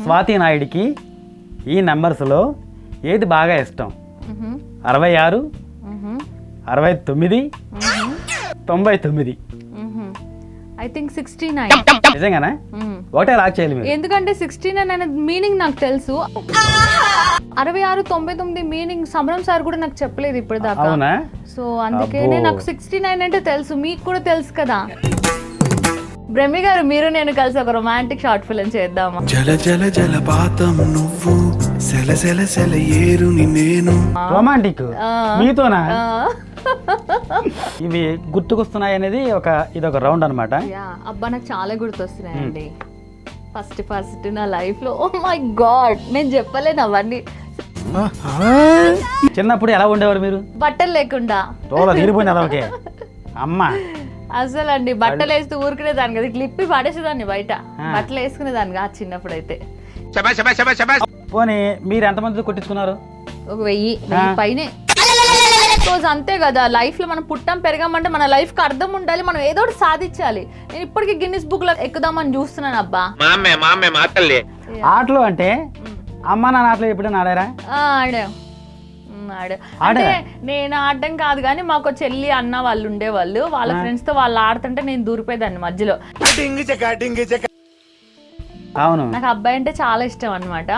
స్వాతి నాయుడికి ఈ నెంబర్స్లో ఏది బాగా ఇష్టం? 66, 69, 99. I think 69. నిజంగానా? ఒకటే లాక్ చేయాలి మీరు. ఎందుకంటే 69 అనే మీనింగ్ నాకు తెలుసు. 66, 99 మీనింగ్ సమరం సార్ కూడా నాకు చెప్పలేదు ఇప్పుడు దాకా. అవునా? సో అందుకనే నాకు 69 అంటే తెలుసు, మీకు కూడా తెలుసు కదా. బ్రహ్మి గారు, మీరు నేను కలిసి ఒక రొమాంటిక్ షార్ట్ ఫిల్మ్ చేద్దామా? జల జల జలపాతం నువ్వు, సెల సెల సెల ఏరుని నేను. రొమాంటిక్ మీతోనా? ఇవి గుర్తుకొస్తున్నాయి అనేది ఇది ఒక రౌండ్ అనమాట. అబ్బా నాకు చాలా గుర్తొస్తున్నాయండి. ఫస్ట్ నా లైఫ్ లో, ఓ మై గాడ్, నేను చెప్పలేను అవన్నీ. చిన్నప్పుడు ఎలా ఉండేవారు మీరు? బట్టలు లేకుండా తీరిపోయింది అదొకే అమ్మ. అసలు అండి బట్టలు వేస్తూ ఊరుకునేదాన్ని కదా, క్లిప్పి పడేసేదాన్ని బయట. బట్టలు వేసుకునేదాన్ని కాదు చిన్నప్పుడు అయితే. పోనీ మీరు ఎంతమంది కొట్టించుకున్నారు? ఒక 1000 పైనే. రోజు అంతే కదా, లైఫ్ లో మనం పుట్టాం పెరగామంటే మన లైఫ్ కి అర్థం ఉండాలి, మనం ఏదో ఒకటి సాధించాలి. నేను ఇప్పటికీ గిన్నిస్ బుక్ లో ఎక్కుదామని చూస్తున్నాను. అబ్బా ఆటలు అంటే అమ్మ నాన్న ఆటలు ఎప్పుడైనా ఆడారా? అంటే నేను ఆడడం కాదు కానీ మాకు చెల్లి అన్న వాళ్ళు ఉండేవాళ్ళు, వాళ్ళ ఫ్రెండ్స్ తో వాళ్ళు ఆడుతుంటే నేను దూరిపోయేదాన్ని మధ్యలో. అవును, నాకు అబ్బాయి అంటే చాలా ఇష్టం అనమాట.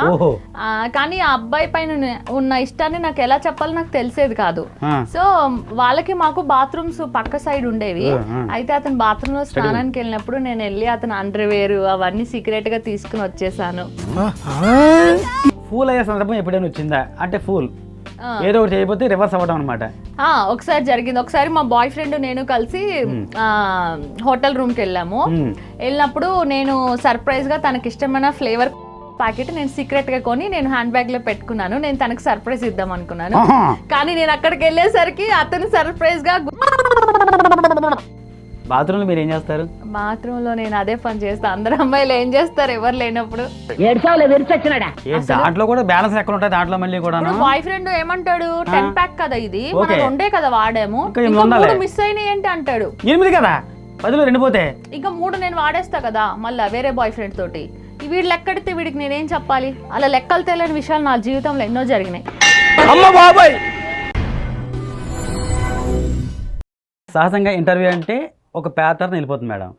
కానీ ఆ అబ్బాయి పైన ఉన్న ఇష్టాన్ని నాకు ఎలా చెప్పాలో నాకు తెలిసేది కాదు. సో వాళ్ళకి మాకు బాత్రూమ్స్ పక్క సైడ్ ఉండేవి. అయితే అతను బాత్రూమ్ లో స్నానానికి వెళ్ళినప్పుడు నేను వెళ్ళి అతను అండర్వేర్ అవన్నీ సీక్రెట్ గా తీసుకుని వచ్చేసాను. ఫూల్ అయ్యే సందర్భం ఎప్పుడైనా వచ్చిందా? అంటే ఫూల్ ఏదో ఒకటి చేయకపోతే రివర్స్ అవ్వడం అనమాట. ఒకసారి జరిగింది. ఒకసారి మా బాయ్ ఫ్రెండ్ నేను కలిసి హోటల్ రూమ్ కి వెళ్ళాము. వెళ్ళినప్పుడు నేను సర్ప్రైజ్ గా తనకి ఇష్టమైన ఫ్లేవర్ ప్యాకెట్ నేను సీక్రెట్ గా కొని నేను హ్యాండ్ బ్యాగ్ లో పెట్టుకున్నాను. నేను తనకి సర్ప్రైజ్ ఇద్దాం అనుకున్నాను. కానీ నేను అక్కడికి వెళ్ళేసరికి అతను సర్ప్రైజ్ గా బాత్రూమ్ లో మీరు ఏం చేస్తారు? బాత్రూమ్ లో నేను అదే పని చేస్తా. అందరు అమ్మాయిలు ఏం చేస్తారు ఎవరు లేనప్పుడు? దాంట్లో కూడా బ్యాలెన్స్ ఎక్కడ ఉంటాయి దాంట్లో మళ్ళీ కూడా. బాయ్ ఫ్రెండ్ ఏమంటాడు, 10 ప్యాక్ కదా ఇది, మనం 2 కదా వాడాము, 3 మిస్ అయినాయి ఏంటి అంటాడు. 8 కదా, 10లో 2 పోతే ఇంకా 3 నేను వాడేస్తా కదా మళ్ళా వేరే బాయ్ ఫ్రెండ్ తోటి. వీడు లెక్కడితే వీడికి నేనేం చెప్పాలి? అలా లెక్కలు తెలియని విషయాలు నా జీవితంలో ఎన్నో జరిగినాయి. సహజంగా ఇంటర్వ్యూ అంటే ఒక ప్యాటర్న్ వెళ్ళిపోతుంది మేడం.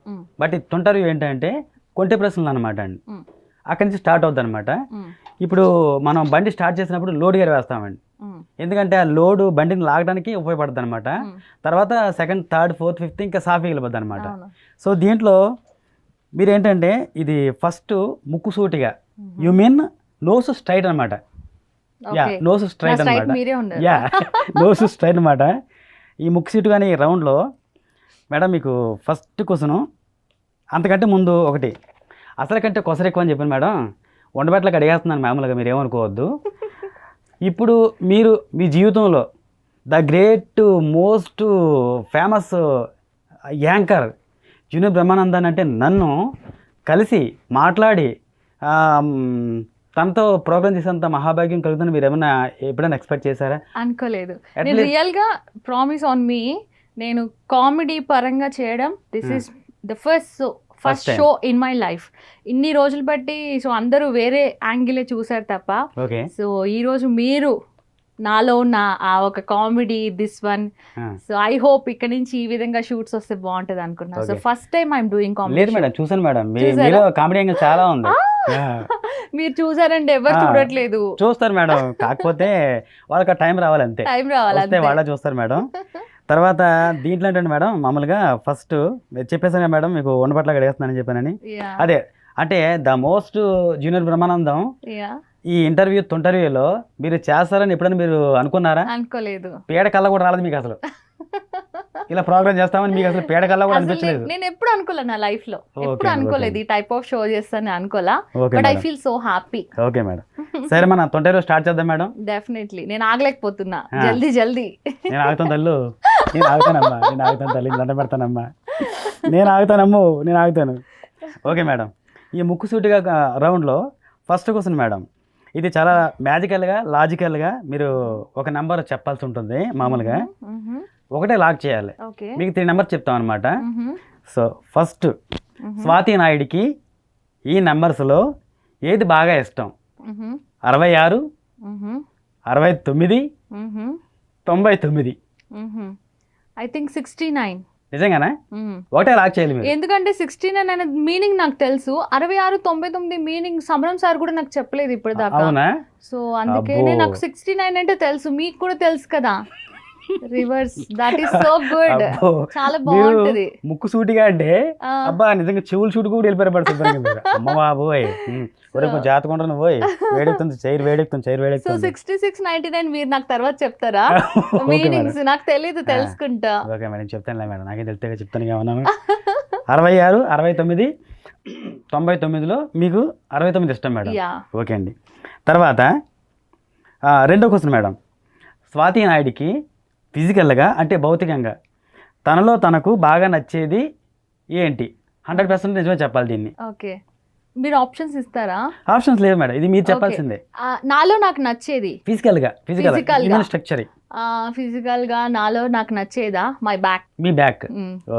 బట్ ఈ ఇంటర్వ్యూ ఏంటంటే కొంటె ప్రశ్నలు అనమాట అండి. అక్కడి నుంచి స్టార్ట్ అవుతుంది అనమాట. ఇప్పుడు మనం బండి స్టార్ట్ చేసినప్పుడు లోడ్ గేర్ వేస్తామండి. ఎందుకంటే ఆ లోడ్ బండిని లాగడానికి ఉపయోగపడుతుంది అనమాట. తర్వాత సెకండ్, థర్డ్, ఫోర్త్, ఫిఫ్త్ ఇంకా సాఫీ వెళ్ళిపోద్ది అనమాట. సో దీంట్లో మీరు ఏంటంటే ఇది ఫస్ట్ ముక్కు సూటిగా, యు మీన్ నోస్ స్ట్రైట్ అనమాట. నోస్ స్ట్రైట్ అనమాట. నోస్ స్ట్రైట్ అనమాట. ఈ ముక్కు సీటు కానీ రౌండ్లో మేడం మీకు ఫస్ట్ క్వశ్చను, అంతకంటే ముందు ఒకటి, అసలు కంటే కొసరు ఎక్కువ అని చెప్పాను మేడం. వండబెట్టలకు అడిగేస్తున్నాను మామూలుగా, మీరు ఏమనుకోవద్దు. ఇప్పుడు మీరు మీ జీవితంలో the great most famous anchor junior Brahmanandan అంటే నన్ను కలిసి మాట్లాడి తనతో ప్రోగ్రామ్ చేసేంత మహాభాగ్యం కలుగుతుంది మీరు ఏమైనా ఎప్పుడైనా ఎక్స్పెక్ట్ చేశారా? అనుకోలేదు. నేను రియల్ గా ప్రామిస్ ఆన్ మీ, నేను కామెడీ పరంగా చేయడం this is the first show in my life. ఇన్ని రోజులు బట్టి సో అందరూ వేరే యాంగిలే చూసారు తప్ప, సో ఈ రోజు మీరు నాలో ఉన్న ఆ ఒక comedy this one. So I hope ఇక్కడ నుంచి ఈ విధంగా షూట్స్ వస్తే బాగుంటది అనుకున్నా. So first time I'm doing comedy. లేదు మేడం, చూసాను మేడం, మీలో కామెడీ యాంగిల్ చాలా ఉంది. మీరు చూసారంటే ఎవరు చూడట్లేదు. చూస్తారు మేడం, కాకపోతే వాళ్ళకి టైం రావాలి అంతే. టైం రావాలి, వాళ్ళ చూస్తారు మేడం. తర్వాత దీంట్లో ఏంటంటే మేడం, మామూలుగా ఫస్ట్ చెప్పేసాను కదా మేడం మీకు వండపట్ల అడిగేస్తున్నానని చెప్పానని. అదే అంటే ద మోస్ట్ జూనియర్ బ్రహ్మానందం ఈ ఇంటర్వ్యూలో మీరు చేస్తారని ఎప్పుడైనా మీరు అనుకున్నారా? అనుకోలేదు. పేడ కళ్ళ కూడా రాలేదు మీకు అసలు. ఇలా ప్రోగ్రామ్ చేస్తామని మీకు అసలు పేడ కళ్ళ కూడా అనిపించలేదు? నేను ఎప్పుడు అనుకోలే నా లైఫ్ లో, ఎప్పుడు అనుకోలేదు ఈ టైప్ ఆఫ్ షో చేస్తాను అనుకోలా. But I feel so happy. Okay madam, సరే మన తొంటరిలో స్టార్ట్ చేద్దాం మేడం. డెఫినెట్లీ. నేను ఆగలేకపోతున్నా, జల్దీ. నేను ఆగుతాను తల్లు, నేను ఆగుతాను తల్లి, దండ పెడతానమ్మా, నేను ఆగుతాను. ఓకే మేడం, ఈ ముక్కుసూటిగా రౌండ్లో ఫస్ట్ క్వశ్చన్ మేడం, ఇది చాలా మ్యాజికల్గా లాజికల్గా మీరు ఒక నెంబర్ చెప్పాల్సి ఉంటుంది. మామూలుగా ఒకటే లాక్ చేయాలి, మీకు 3 నెంబర్ చెప్తాం అనమాట. సో ఫస్ట్ స్వాతి నాయుడికి ఈ నెంబర్స్లో ఏది బాగా ఇష్టం? మ్మ్. 66, మ్మ్. 69, మ్మ్. 99. I think 69. నిజంగానా? మ్మ్. ఒకటే లాక్ చేయాలి మీరు. ఎందుకంటే 69 అనే మీనింగ్ నాకు తెలుసు, 66, 99 మీనింగ్ సమరం సార్ కూడా నాకు చెప్పలేదు ఇప్పుడు దాకా. అవునా? సో అందుకనే అబ్బో. నాకు 69 అంటే తెలుసు, మీకు కూడా తెలుసు కదా. Reverse, that is so good, అబ్బో. చాలా మీరు బాగుంటది. ముక్కు సూటిగా అంటే ఆ, అబ్బా నిజంగా చెవులు సూటి కూడా వెళ్ళిపోయారు పడుతుంది. అమ్మ బాబోయ్, ఒరే కొంచెం జాతకం ఉండను పోయి, వేడెక్కుతుంది చైర్, వేడెక్కుతుంది చైర్, సో వేడెక్కుతుంది. 66, 99 మీరు నాకు తర్వాత చెప్తారా ఓకే మీనింగ్స్? మేడం, నాకు తెలీదు, తెలుసుకుంటా. ఓకే మేడం చెప్తానులే మేడం, నాకేం తెలిస్తే చెప్తాను ఏమన్నాను. 66, 69, 99లో మీకు 69 ఇష్టం మేడం. యా. ఓకే అండి. తర్వాత రెండో క్వశ్చన్ మేడం. స్వాతి నాయుడికి ఫిజికల్గా అంటే భౌతికంగా తనలో తనకు బాగా నచ్చేది ఏంటి? 100% నిజమే చెప్పాలి దీన్ని. ఓకే, మీరు ఆప్షన్స్ ఇస్తారా? ఆప్షన్స్ లేవు మేడం, ఇది మీరు చెప్పాల్సిందే. నాలో నాకు నచ్చేది ఫిజికల్గా Physical గా. హ్యూమన్ స్ట్రక్చర్, ఫిజికల్ గా నాలో నాకు నచ్చేదా? My back. మీ బ్యాక్.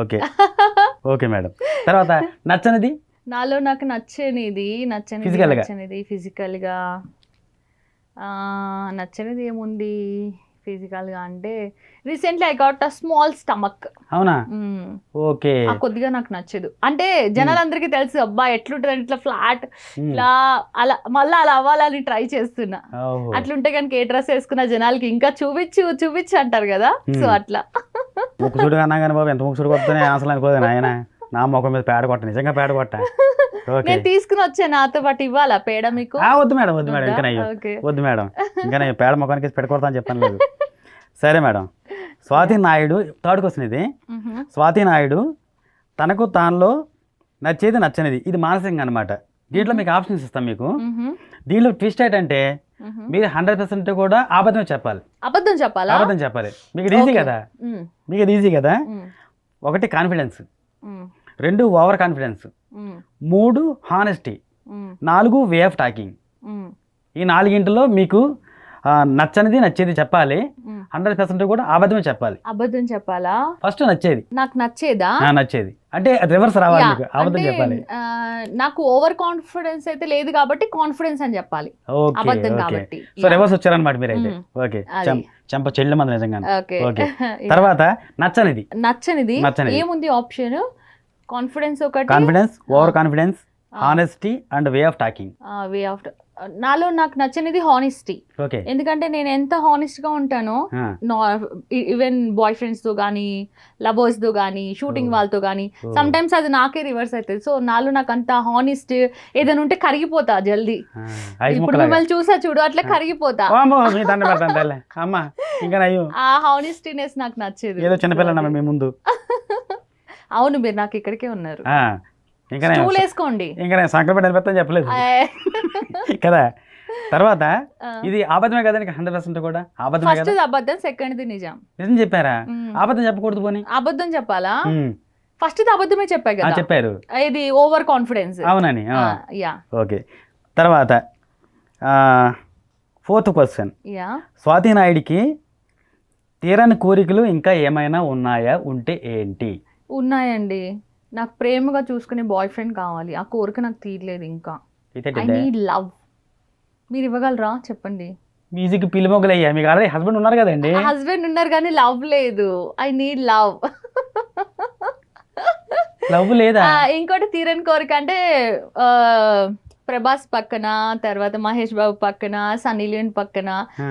Okay okay madam. తర్వాత నచ్చనిది? నాలో నాకు నచ్చనిది Physical గా. ఫిజికల్ గా నచ్చనిది ఏముంది ఫిజికల్ గా అంటే, recently I got a small stomach. అవునా? ఓకే. కొద్దిగా నాకు నచ్చదు. అంటే జనాలందరికీ తెలుసు అబ్బా ఎట్లుంటది ఇట్లా ఫ్లాట్, ఇట్లా అలా మళ్ళీ అలా అవ్వాలని ట్రై చేస్తున్నా. ఓహో. అట్లుంటే కనుక ఏ డ్రెస్ వేసుకున్న జనాలకి ఇంకా చూపించు అంటారు కదా. సో అట్లా ముక్కు చూడు అన్నా కానీ బాబు ఎంత ముక్కు చూడు కొడుతూనే అసలు అనుకోదు నాయన, నా ముఖం మీద పేడ కొట్ట, నిజంగా పేడ కొట్ట. ఓకే. నేను తీసుకుని వచ్చా, నాతో పాటు ఇవ్వాలా పేడ మీకు? వద్దు మేడం, వద్దు మేడం, ఇంకా నయ్యో ఓకే. వద్దు మేడం, ఇంకా నేను పేడ ముఖానికి పెట్టుకొడతా అని చెప్తాను లేదు. సరే madam. Swathi Naidu, third question ఇది. స్వాతి నాయుడు తనకు తానులో నచ్చేది నచ్చనిది, ఇది మానసికంగా అనమాట. దీంట్లో మీకు ఆప్షన్స్ ఇస్తాం మీకు. దీంట్లో ట్విస్ట్ ఏంటంటే మీరు 100% కూడా అబద్ధం చెప్పాలి. అబద్ధం చెప్పాలా? అబద్ధం చెప్పాలి. మీకు ఇది ఈజీ కదా, మీకు ఇది ఈజీ కదా. 1 confidence, 2 over confidence, 3 honesty, 4 way of talking. ఈ 4 మీకు నచ్చనిది నచ్చేది చెప్పాలి. 100% కూడా అబద్ధమే చెప్పాలి. అబద్ధం చెప్పాలా? ఫస్ట్ నచ్చేది. నాకు నచ్చేదా? నచ్చేది అంటే రివర్స్ రావాలి మీకు, అబద్ధం చెప్పాలి. నాకు ఓవర్ కాన్ఫిడెన్స్ అయితే లేదు కాబట్టి కాన్ఫిడెన్స్ అని చెప్పాలి. ఓకే అబద్ధం ఓకే. కాబట్టి. సో రివర్స్ వచ్చారనమాట మీరైతే. ఓకే. అది. చెంప చెల్లి మంది నిజంగా. ఓకే. ఓకే. తర్వాత నచ్చనిది. నచ్చనిది నచ్చనిది. ఏముంది ఆప్షన్? కాన్ఫిడెన్స్ ఒకటి, confidence, over confidence, honesty and way of talking. Way of. నాలో నాకు నచ్చనిది హానెస్టీ. ఓకే. ఎందుకంటే నేను ఎంత హానెస్ట్ గా ఉంటానో, ఈవెన్ బాయ్ ఫ్రెండ్స్ తో కానీ, లవర్స్ తో కానీ, షూటింగ్ వాళ్ళతో కానీ, సమ్ టైమ్స్ అది నాకే రివర్స్ అవుతుంది. సో నాలో నాకు అంత హానెస్ట్, ఏదైనా ఉంటే కరిగిపోతా జల్దీ. ఇప్పుడు మిమ్మల్ని చూసా చూడు, అట్లా కరిగిపోతా. అమ్మా ఇంకా నయ్యో, ఆ హానెస్టీనెస్ నాకు నచ్చేది. ఏదో చిన్నపిల్ల మీ ముందు. అవును, మీరు నాకు ఇక్కడికే ఉన్నారు. ఇంకా స్టూల్ వేసుకోండి. ఇంకా నేను సంక్రమణ నిలబెత్తని చెప్పలేదు కదా. తర్వాత ఇది అబద్ధమే కదా, 100% కూడా అబద్ధమే కదా. ఫస్ట్ అబద్ధం, సెకండ్ నిజం. నిజం చెప్పారా? అబద్ధం చెప్పకూడదు పోనీ. అబద్ధం చెప్పాలా? ఫస్ట్ అబద్ధమే చెప్పా కదా. చెప్పారు. ఇది ఓవర్ కాన్ఫిడెన్స్. అవునని. యా. ఓకే. తర్వాత 4th క్వశ్చన్. యా. స్వాతి నాయుడికి తీరని కోరికలు ఇంకా ఏమైనా ఉన్నాయా? ఉంటే ఏంటి? ఉన్నాయండి. నాకు ప్రేమగా చూసుకునే బాయ్ ఫ్రెండ్ కావాలి. ఆ కోరిక నాకు తీరలేదు ఇంకా. I need love. మీరు ఇవ్వగలరా చెప్పండి? మ్యూజిక్ పిల్లి మొగ్గలు అయ్యా, మీకు ఆల్రెడీ హస్బెండ్ ఉన్నారు కదండి. హస్బెండ్ ఉన్నారు కానీ లవ్ లేదు. I need love. లవ్ లేదా? ఇంకోటి తీరని కోరిక అంటే ప్రభాస్ పక్కన, తర్వాత మహేష్ బాబు పక్కన, సన్నీ లియోన్ పక్కన,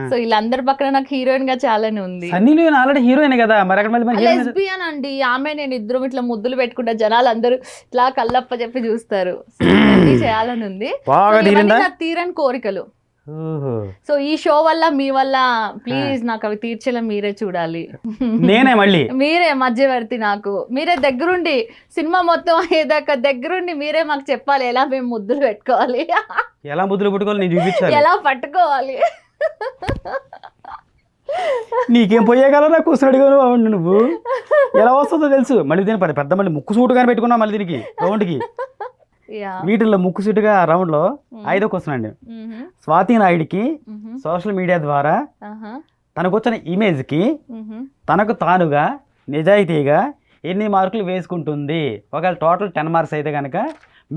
సో వీళ్ళందరి పక్కన నాకు హీరోయిన్ గా చాలానే ఉంది. సన్నీ లియోన్ ఆల్రెడీ హీరోయిన్ కదా, మరి అక్కడ మళ్ళీ లెస్బియన్ అండి ఆమె. నేను ఇద్దరం ఇట్లా ముద్దులు పెట్టుకుంటా, జనాలు అందరూ ఇట్లా కళ్ళప్ప చెప్పి చూస్తారు. చేయాలని ఉంది. నాకు తీరని కోరికలు. సో ఈ షో వల్ల, మీ వల్ల ప్లీజ్ నాకు అవి తీర్చేలా మీరే చూడాలి. నేనే మళ్ళీ మీరే మధ్యవర్తి, నాకు మీరే దగ్గరుండి సినిమా మొత్తం అయ్యేదాకా దగ్గరుండి మీరే మాకు చెప్పాలి ఎలా మేము ముద్దులు పెట్టుకోవాలి, ఎలా ముద్దులు పెట్టుకోవాలి, నేను చూపించాలి, ఎలా పట్టుకోవాలి. నీకేం పోయేగలరా కూర్చున్నాడు అవును, నువ్వు ఎలా వస్తుందో తెలుసు. మళ్ళీ దీని పెద్ద మళ్ళీ ముక్కు సూటుగానే పెట్టుకున్నావు మళ్ళీ దీనికి రౌండ్కి. వీటిల్లో ముక్కు సూటుగా రౌండ్లో 5వ క్వశ్చన్ అండి. స్వాతి నాయుడికి సోషల్ మీడియా ద్వారా తనకు వచ్చిన ఇమేజ్కి తనకు తానుగా నిజాయితీగా ఎన్ని మార్కులు వేసుకుంటుంది? ఒకవేళ టోటల్ 10 మార్క్స్ అయితే కనుక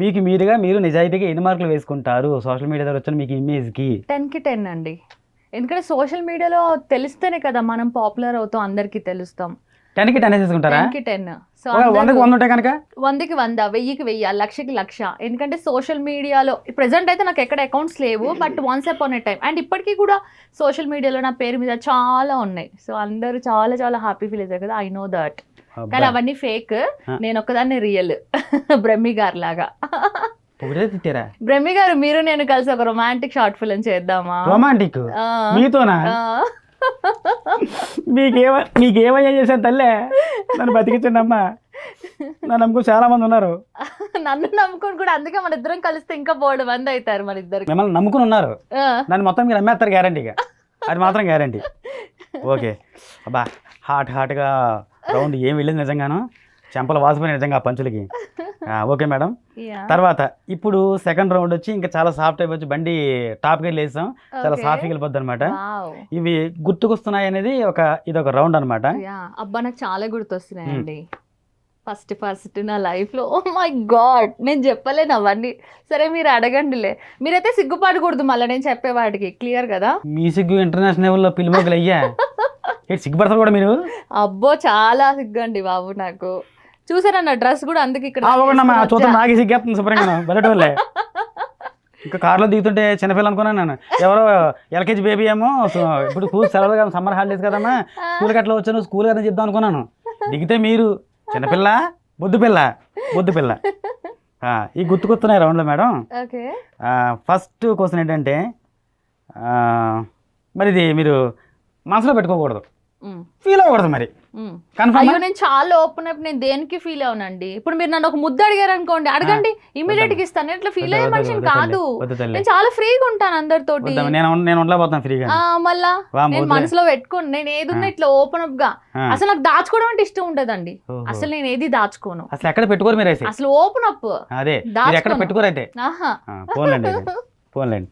మీకు మీరుగా మీరు నిజాయితీగా ఎన్ని మార్కులు వేసుకుంటారు సోషల్ మీడియా ద్వారా వచ్చిన మీకు ఇమేజ్కి? 10కి 10 అండి. ఎందుకంటే సోషల్ మీడియాలో తెలిస్తేనే కదా మనం పాపులర్ అవుతాం, అందరికీ తెలుస్తాం. 10కి 10 వేసుకుంటారా? 10కి 10. సో 100కి 100 ఉంటాయి కనుక 100కి 100, 1000కి 1000, 1,00,000కి 1,00,000. ఎందుకంటే సోషల్ మీడియాలో ప్రెసెంట్ అయితే నాకు ఎక్కడ అకౌంట్స్ లేవు, but once upon A time and ఇప్పటికీ కూడా సోషల్ మీడియాలో నా పేరు మీద చాలా ఉన్నాయి. సో అందరూ చాలా చాలా హ్యాపీ ఫీల్ అవుతారు కదా, ఐ నో దట్. కానీ అవన్నీ ఫేక్, నేను ఒక్కదాన్ని రియల్. బ్రహ్మి గారు లాగా. తిట్టారా? బ్రహ్మి గారు మీరు నేను కలిసి ఒక రొమాంటిక్ షార్ట్ ఫిల్మ్ చేద్దామా? రొమాంటిక్ మీతోనా? మీకేమయ్యా చేశాను తల్లే, నన్ను బతికించండి అమ్మా. నన్ను నమ్ముకుని చాలా మంది ఉన్నారు. నన్ను నమ్ముకుని కూడా, అందుకే మన ఇద్దరం కలిస్తే ఇంకా 3 మంది అవుతారు మన ఇద్దరు. మిమ్మల్ని నమ్ముకుని ఉన్నారు, నన్ను మొత్తం మీరు నమ్మేస్తారు గ్యారంటీగా, అది మాత్రం గ్యారంటీ. ఓకే అబ్బా, హాట్గా రౌండ్ ఏం వెళ్ళింది నిజంగాను, చెంపలు వాసిపోయినాయి నిజంగా ఆ పంచులకి. ఓకే మేడం, తర్వాత ఇప్పుడు సెకండ్ రౌండ్ వచ్చి ఇంకా చాలా సాఫ్ట్ అయిపోయి బండి టాప్కి వెళ్ళి వేసాం, చాలా సాఫ్ట్గా వెళ్ళిపోద్ది అనమాట. ఇవి గుర్తుకొస్తున్నాయి అనేది ఇదొక రౌండ్ అనమాట. అబ్బా నాకు చాలా గుర్తొస్తున్నాయండి. ఫస్ట్ నా లైఫ్లో, ఓ మై గాడ్, నేను చెప్పలేను అవన్నీ. సరే మీరు అడగండిలే, మీరైతే సిగ్గుపడకూడదు మళ్ళీ నేను చెప్పేవాడికి, క్లియర్ కదా? మీ సిగ్గు ఇంటర్నేషనల్ లెవెల్లో పిలిమోకలు అయ్యా, సిగ్గుపడతారు కూడా మీరు? అబ్బో చాలా సిగ్గండి బాబు నాకు. చూసారా నా డ్రెస్ కూడా, అందుకే ఇక్కడ చూద్దాం, నాకు సిగ్గేస్తుంది శుభ్రంగా బయటోళ్ళే. ఇంకా కార్లో దిగుతుంటే చిన్నపిల్ల అనుకున్నాను నేను, ఎవరో ఎల్కేజీ బేబీ ఏమో, ఇప్పుడు స్కూల్ సెలవులు కదా, సమ్మర్ హాలిడేస్ కదమ్మా, స్కూల్కి అట్లా వచ్చాను, స్కూల్ కదా చెప్దాం అనుకున్నాను. దిగితే మీరు చిన్నపిల్ల, బొద్దు పిల్ల. ఈ గుర్తుకొస్తున్నాయి రౌండ్లో మేడం. ఫస్ట్ క్వశ్చన్ ఏంటంటే, మరి ఇది మీరు మనసులో పెట్టుకోకూడదు, ఫీల్ అవ్వకూడదు. మరి అయ్యో నేను చాలా ఓపెన్ అప్, నేను దేనికి ఫీల్ అవునండి. ఇప్పుడు మీరు నన్ను ఒక ముద్దు అడిగారు అనుకోండి, అడగండి, ఇమీడియట్ గా ఇస్తాను. ఇట్లా ఫీల్ అయ్యే మనిషిని కాదు, నేను చాలా ఫ్రీగా ఉంటాను అందరితోటి. నేను ఉండలేకపోతాను ఫ్రీగా. మళ్ళా నేను మనసులో పెట్టుకోను, నేను ఏదున్నా ఇట్లా ఓపెన్ అప్ గా. అసలు నాకు దాచుకోవడం అంటే ఇష్టం ఉండదండి, అసలు నేను ఏది దాచుకోను. అసలు ఎక్కడ పెట్టుకోరు మీరు? అసలు ఓపెన్ అప్ అదే ఎక్కడ పెట్టుకోరు అయితే. పోన్లేండి.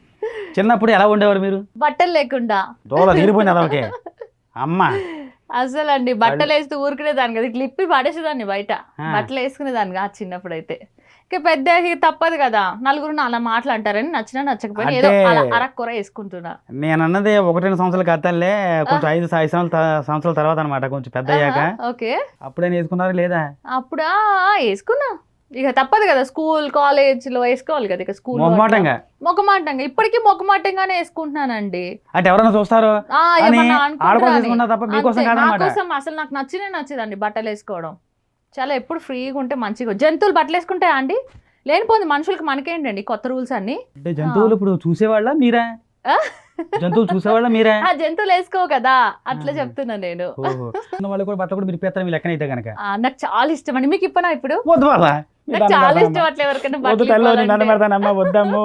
చిన్నప్పుడు ఎలా ఉండేవారు మీరు? బట్టలు లేకుండా దోల తీరిపోయింది అదొకే అమ్మ. అసలు అండి బట్టలు వేస్తూ ఊరుకునేదాన్ని కదా, ఇట్లా ఇప్పి పడేసేదాన్ని బయట, బట్టలు వేసుకునేదాన్ని కాదు చిన్నప్పుడు అయితే. ఇక పెద్ద తప్పదు కదా, నలుగురు అలా మాట్లాడతారని నచ్చినా నచ్చకపోయినా ఏదో అలా అరక్కుర వేసుకుంటున్నా. నేను అన్నది 1-2 సంవత్సరాల కథలే, కొంచెం 5 సంవత్సరాల తర్వాత అనమాట, కొంచెం పెద్ద అయ్యాక. ఓకే, అప్పుడే వేసుకున్నారు లేదా? అప్పుడా వేసుకున్నా, ఇక తప్పదు కదా, స్కూల్ కాలేజ్ లో వేసుకోవాలి కదా. ఇక స్కూల్ మొక్కమాటంగా ఇప్పటికీ మొక్కమాటంగానే వేసుకుంటున్నానండి. అంటే ఎవరైనా చూస్తారు అసలు నాకు నచ్చేదండి బట్టలు వేసుకోవడం. చాలా ఎప్పుడు ఫ్రీగా ఉంటే మంచిగా. జంతువులు బట్టలు వేసుకుంటాయా అండి? లేనిపోయింది మనుషులకి మనకేంటండి కొత్త రూల్స్ అన్ని. జంతువులు ఇప్పుడు చూసేవాళ్ళ మీరా? జంతువులు చూసేవాళ్ళ మీరే? జంతువులు వేసుకోవు కదా, అట్లా చెప్తున్నా నేను. వాళ్ళు కూడా బట్టలు కూడా మీరు పెడతారు మీ లెక్కన అయితే కనుక. నాకు చాలా ఇష్టం అండి. మీకు ఇప్పనా ఇప్పుడు? నాకు చాలా ఇష్టం అట్లా ఎవరికైనా నన్ను పెడతానమ్మా, వద్దాము.